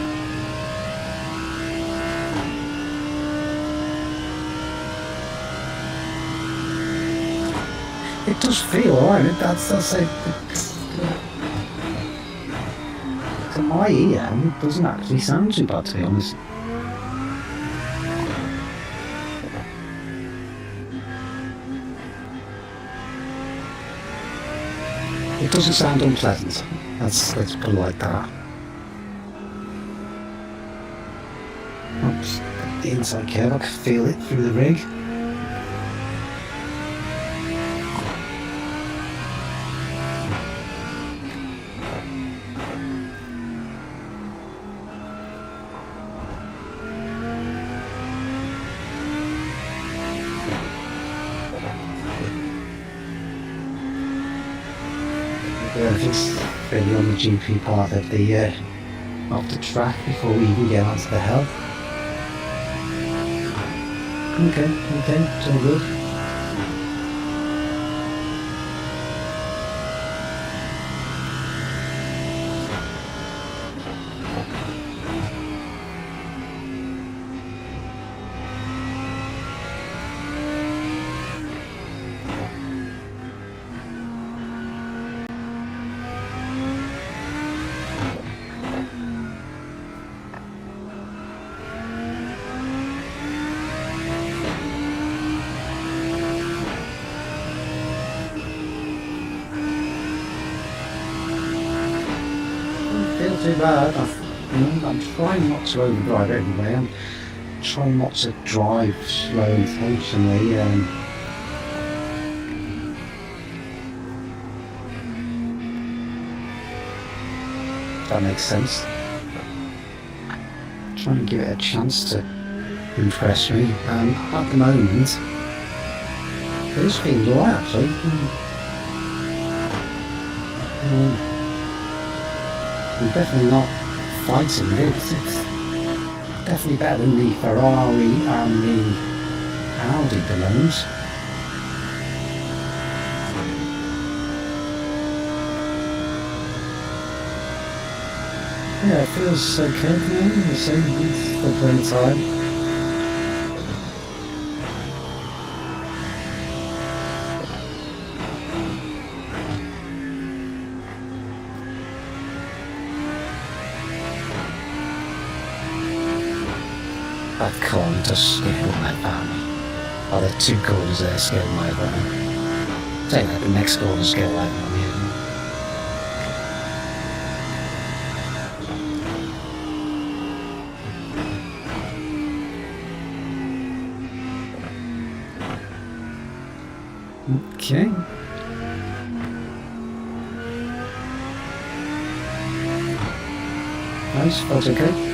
It does feel alright, that's it. To my ear, it doesn't actually sound too bad, to be honest. It doesn't sound unpleasant. Let's put it like that. Oops. the inside curve. I can feel it through the rig. Just really on the GP part of the track before we even get onto the hill. Okay, it's all good. Too bad. I'm trying not to overdrive it anyway. I'm trying not to drive slow intentionally. If that makes sense. Trying to give it a chance to impress me. At the moment, it is feeling alright actually. I'm definitely not fighting it. It's definitely better than the Ferrari and the Audi balloons. Yeah, it feels okay now. The same for plenty of time. That corner just scared my family. Oh, there are two corners there scared my family. Take that, the next corner scared my family. Okay. Nice, felt okay.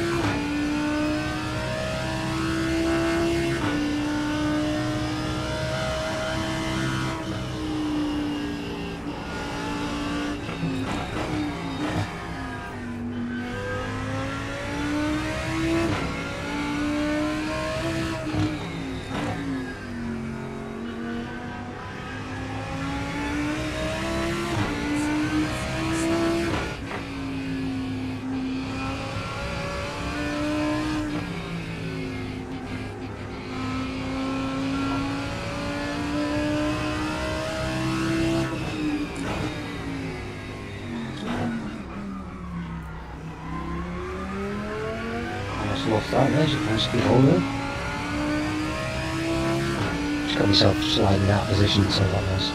Lost that there, you can keep hold of it. Just got myself sliding out of position, so that was.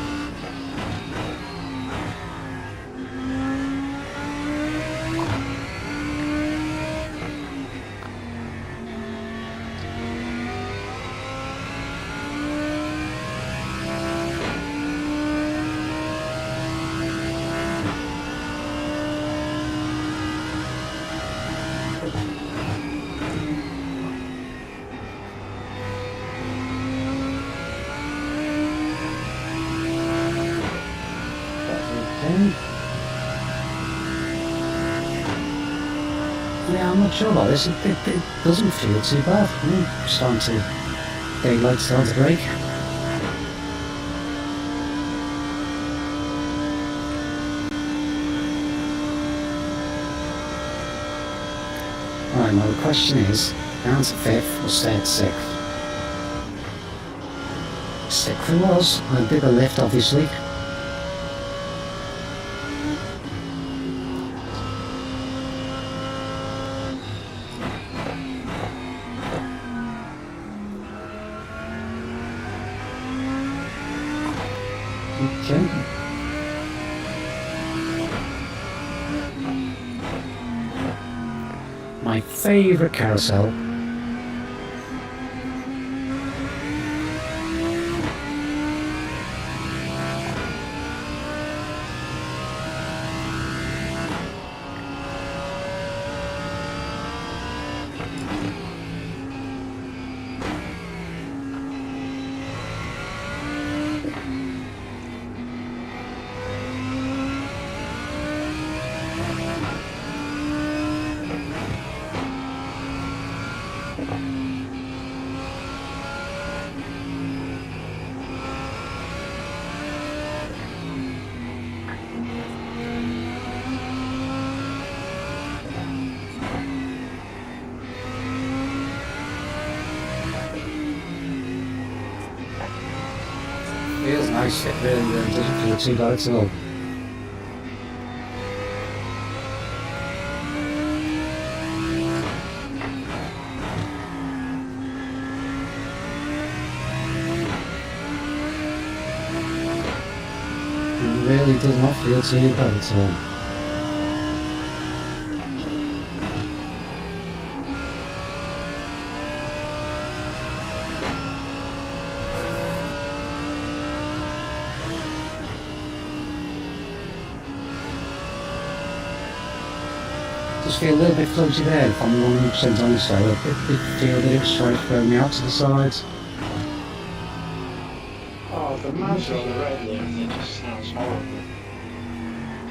Yeah, I'm not sure about this. It doesn't feel too bad. Starting to daylight starting to break. Right, now the question is, down to 5th or stay at 6th? 6th it was. A bigger lift, obviously. Okay. My favourite carousel Feels nice, it really doesn't feel too bad at all. It really does not feel too bad at all. Just feel a little bit floaty there, if I'm 100% honest though. I did feel that it was trying to throw me out to the sides. Oh, the Mazda on the red there, it just sounds horrible.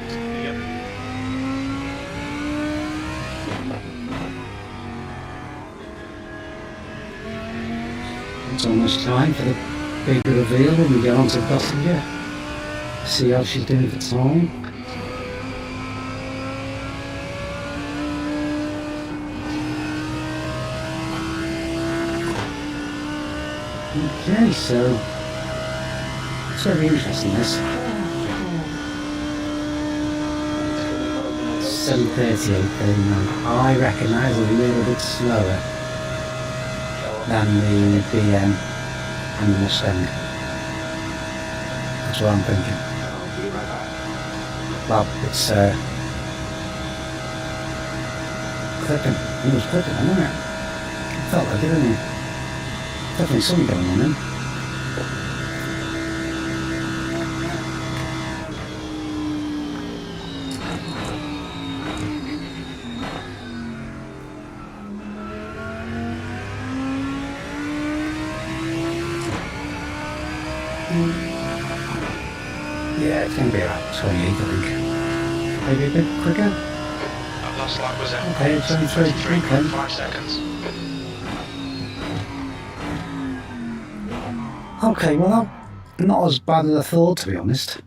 Yep. It's almost time for the big reveal when we get on to the passenger. See how she's doing for time. Okay, so it's very interesting this. 7:38, 39. I reckon that is a little bit slower than the BM and the Mustang. That's what I'm thinking. Well, it's clipping. It was clipping, wasn't it? It felt like it, didn't it? Definitely something going on then. Yeah, it's going to be about 28, I think. Maybe a bit quicker. That last lap was at Okay, 23. 23.5 seconds. Okay, well, not as bad as I thought, to be honest.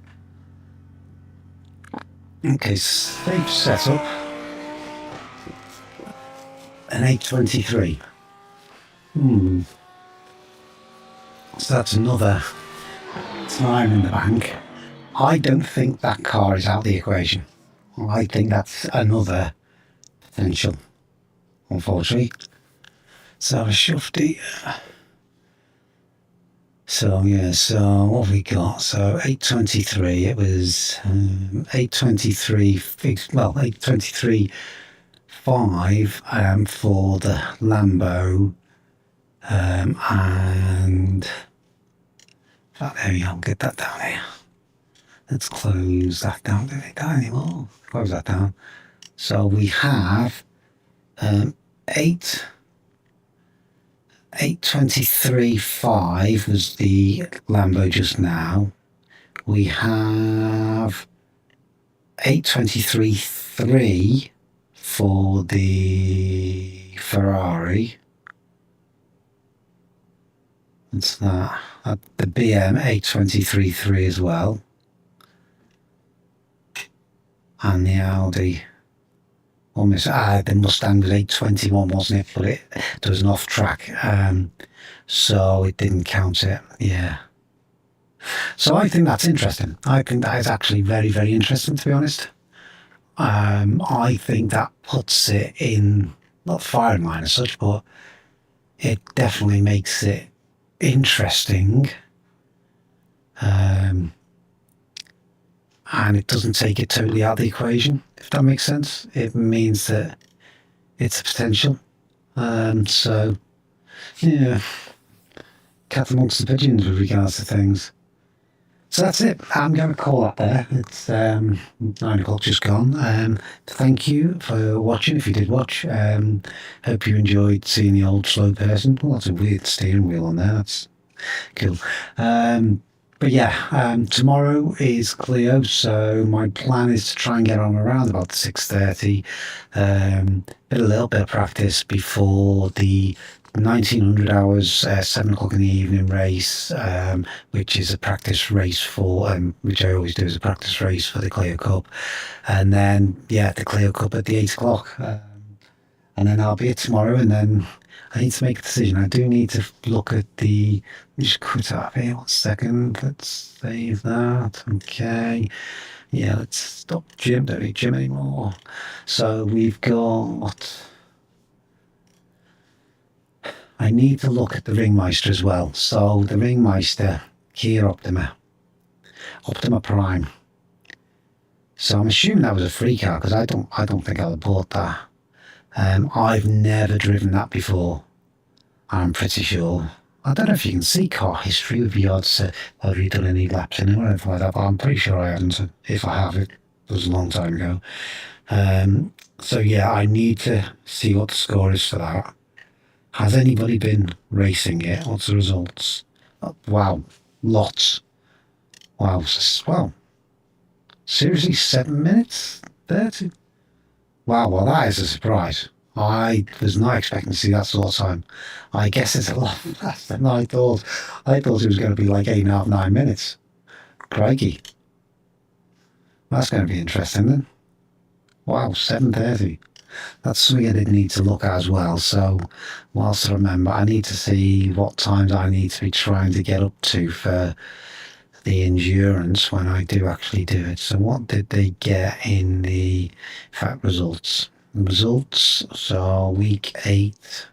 Okay, safe setup. An 823. So that's another time in the bank. I don't think that car is out of the equation. I think that's another potential, unfortunately. So a Shufti. So yeah, so what have we got? So 823, it was 823, well 823.5 for the Lambo, and there we go, get that down here. Let's close that down. Don't need that anymore. Close that down. So we have 823.5 was the Lambo just now. We have 823.3 for the Ferrari. That's that. The BM 823.3 as well. And the Audi. Almost, the Mustang was 821, wasn't it? But there was an off track, so it didn't count it. Yeah. So I think that's interesting. I think that is actually very, very interesting, to be honest. I think that puts it in, not firing line as such, but it definitely makes it interesting. And it doesn't take it totally out of the equation, if that makes sense. It means that it's a potential. So, yeah, cat amongst the pigeons with regards to things. So that's it. I'm going to call that there. It's 9 o'clock just gone. Thank you for watching, if you did watch. Hope you enjoyed seeing the old slow person. Well, that's a weird steering wheel on there. That's cool. But yeah, tomorrow is Clio, so my plan is to try and get on around about 6:30. A little bit of practice before the 1900 hours, 7 o'clock in the evening race, which is a practice race for, which I always do as a practice race for the Clio Cup. And then, yeah, the Clio Cup at the 8 o'clock. And then I'll be here tomorrow, and then I need to make a decision. I do need to look at the. Let me just quit up here 1 second. Let's save that. Okay. Yeah, let's stop gym. Don't need gym anymore. So we've got. I need to look at the Ringmeister as well. So the Ringmeister Kia Optima Prime. So I'm assuming that was a free car because I don't think I would have bought that. I've never driven that before. I'm pretty sure. I don't know if you can see car history with regards to have you done any laps in it or anything like that, but I'm pretty sure I haven't. If I have, it was a long time ago. So yeah, I need to see what the score is for that. Has anybody been racing it? What's the results? Oh, wow, lots. Wow, well, seriously, 7 minutes? 30? Wow, well that is a surprise. I was not expecting to see that sort of time. I guess it's a lot less than I thought. I thought it was going to be like 8.5, 9 minutes. Crikey. That's going to be interesting then. Wow, 7:30. That's something I did need to look at as well. So whilst I remember, I need to see what times I need to be trying to get up to for the endurance when I do actually do it. So what did they get in the fact results? The results, so week 8.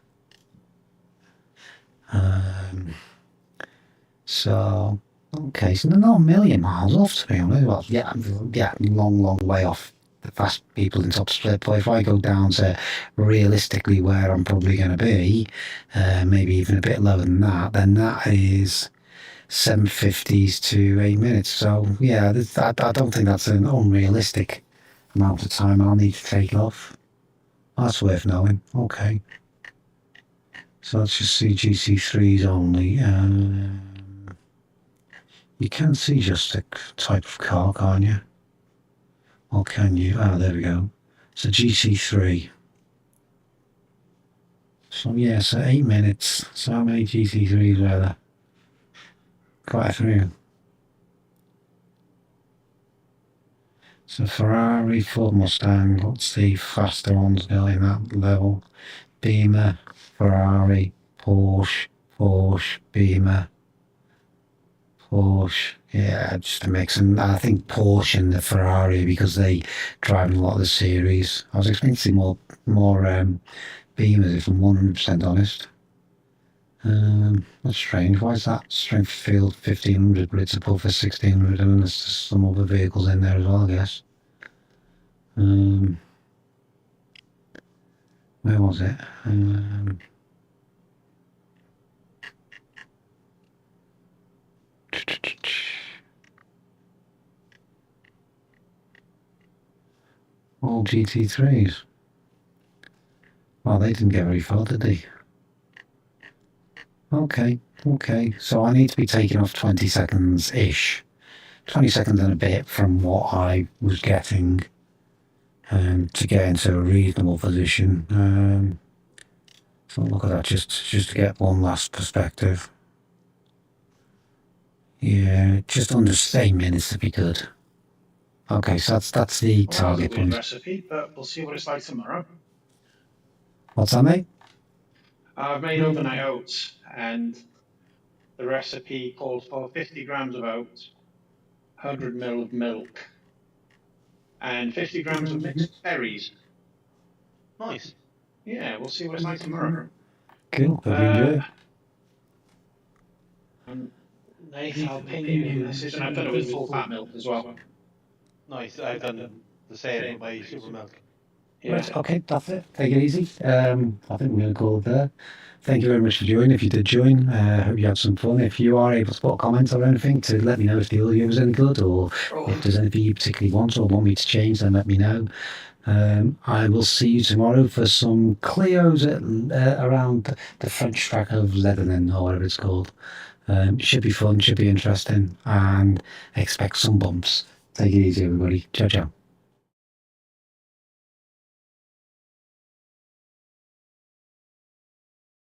So, okay, so they're not a million miles off, to be honest. Well, yeah, long way off the fast people in top split. But if I go down to realistically where I'm probably going to be, maybe even a bit lower than that, then that is 7:50s to 8 minutes. So, yeah, I don't think that's an unrealistic amount of time I'll need to take off. That's worth knowing. Okay. So let's just see GC3s only. You can see just the type of car, can't you? Or can you? Oh, there we go. So GC3. So yeah, so 8 minutes. So how many GC3s were there? Quite a few. So Ferrari, Ford Mustang, what's the faster ones going that level? Beamer, Ferrari, Porsche, Beamer, Porsche. Yeah, just a mix. And I think Porsche and the Ferrari because they drive in a lot of the series. I was expecting to see more Beamers if I'm 100% honest. That's strange. Why is that strength field 1500 but it's above the 1600 and there's some other vehicles in there as well, I guess. Where was it? All GT3s. Well, they didn't get very far, did they? Okay. So I need to be taking off 20 seconds-ish. 20 seconds and a bit from what I was getting to get into a reasonable position. So look at that, just to get one last perspective. Yeah, just under 8 minutes to be good. Okay, so that's the target point. Recipe, but we'll see what it's like tomorrow. What's that, mate? I've made overnight oats, and the recipe calls for 50 grams of oats, 100 ml of milk, and 50 grams of mixed berries. Nice. Yeah, we'll see what it's like tomorrow. Cool, very good. Nice, I'll ping you this is, and I've done it with full fat milk as well. Nice. I've done the same with my super milk. Yeah. Right, okay, that's it. Take it easy. I think we're going to call it there. Thank you very much for joining. If you did join, hope you had some fun. If you are able to put a comment or anything to let me know if the audio was any good or if there's anything you particularly want or want me to change, then let me know. I will see you tomorrow for some Clios around the French track of Ledenon or whatever it's called. Should be fun, should be interesting, and expect some bumps. Take it easy, everybody. Ciao, ciao.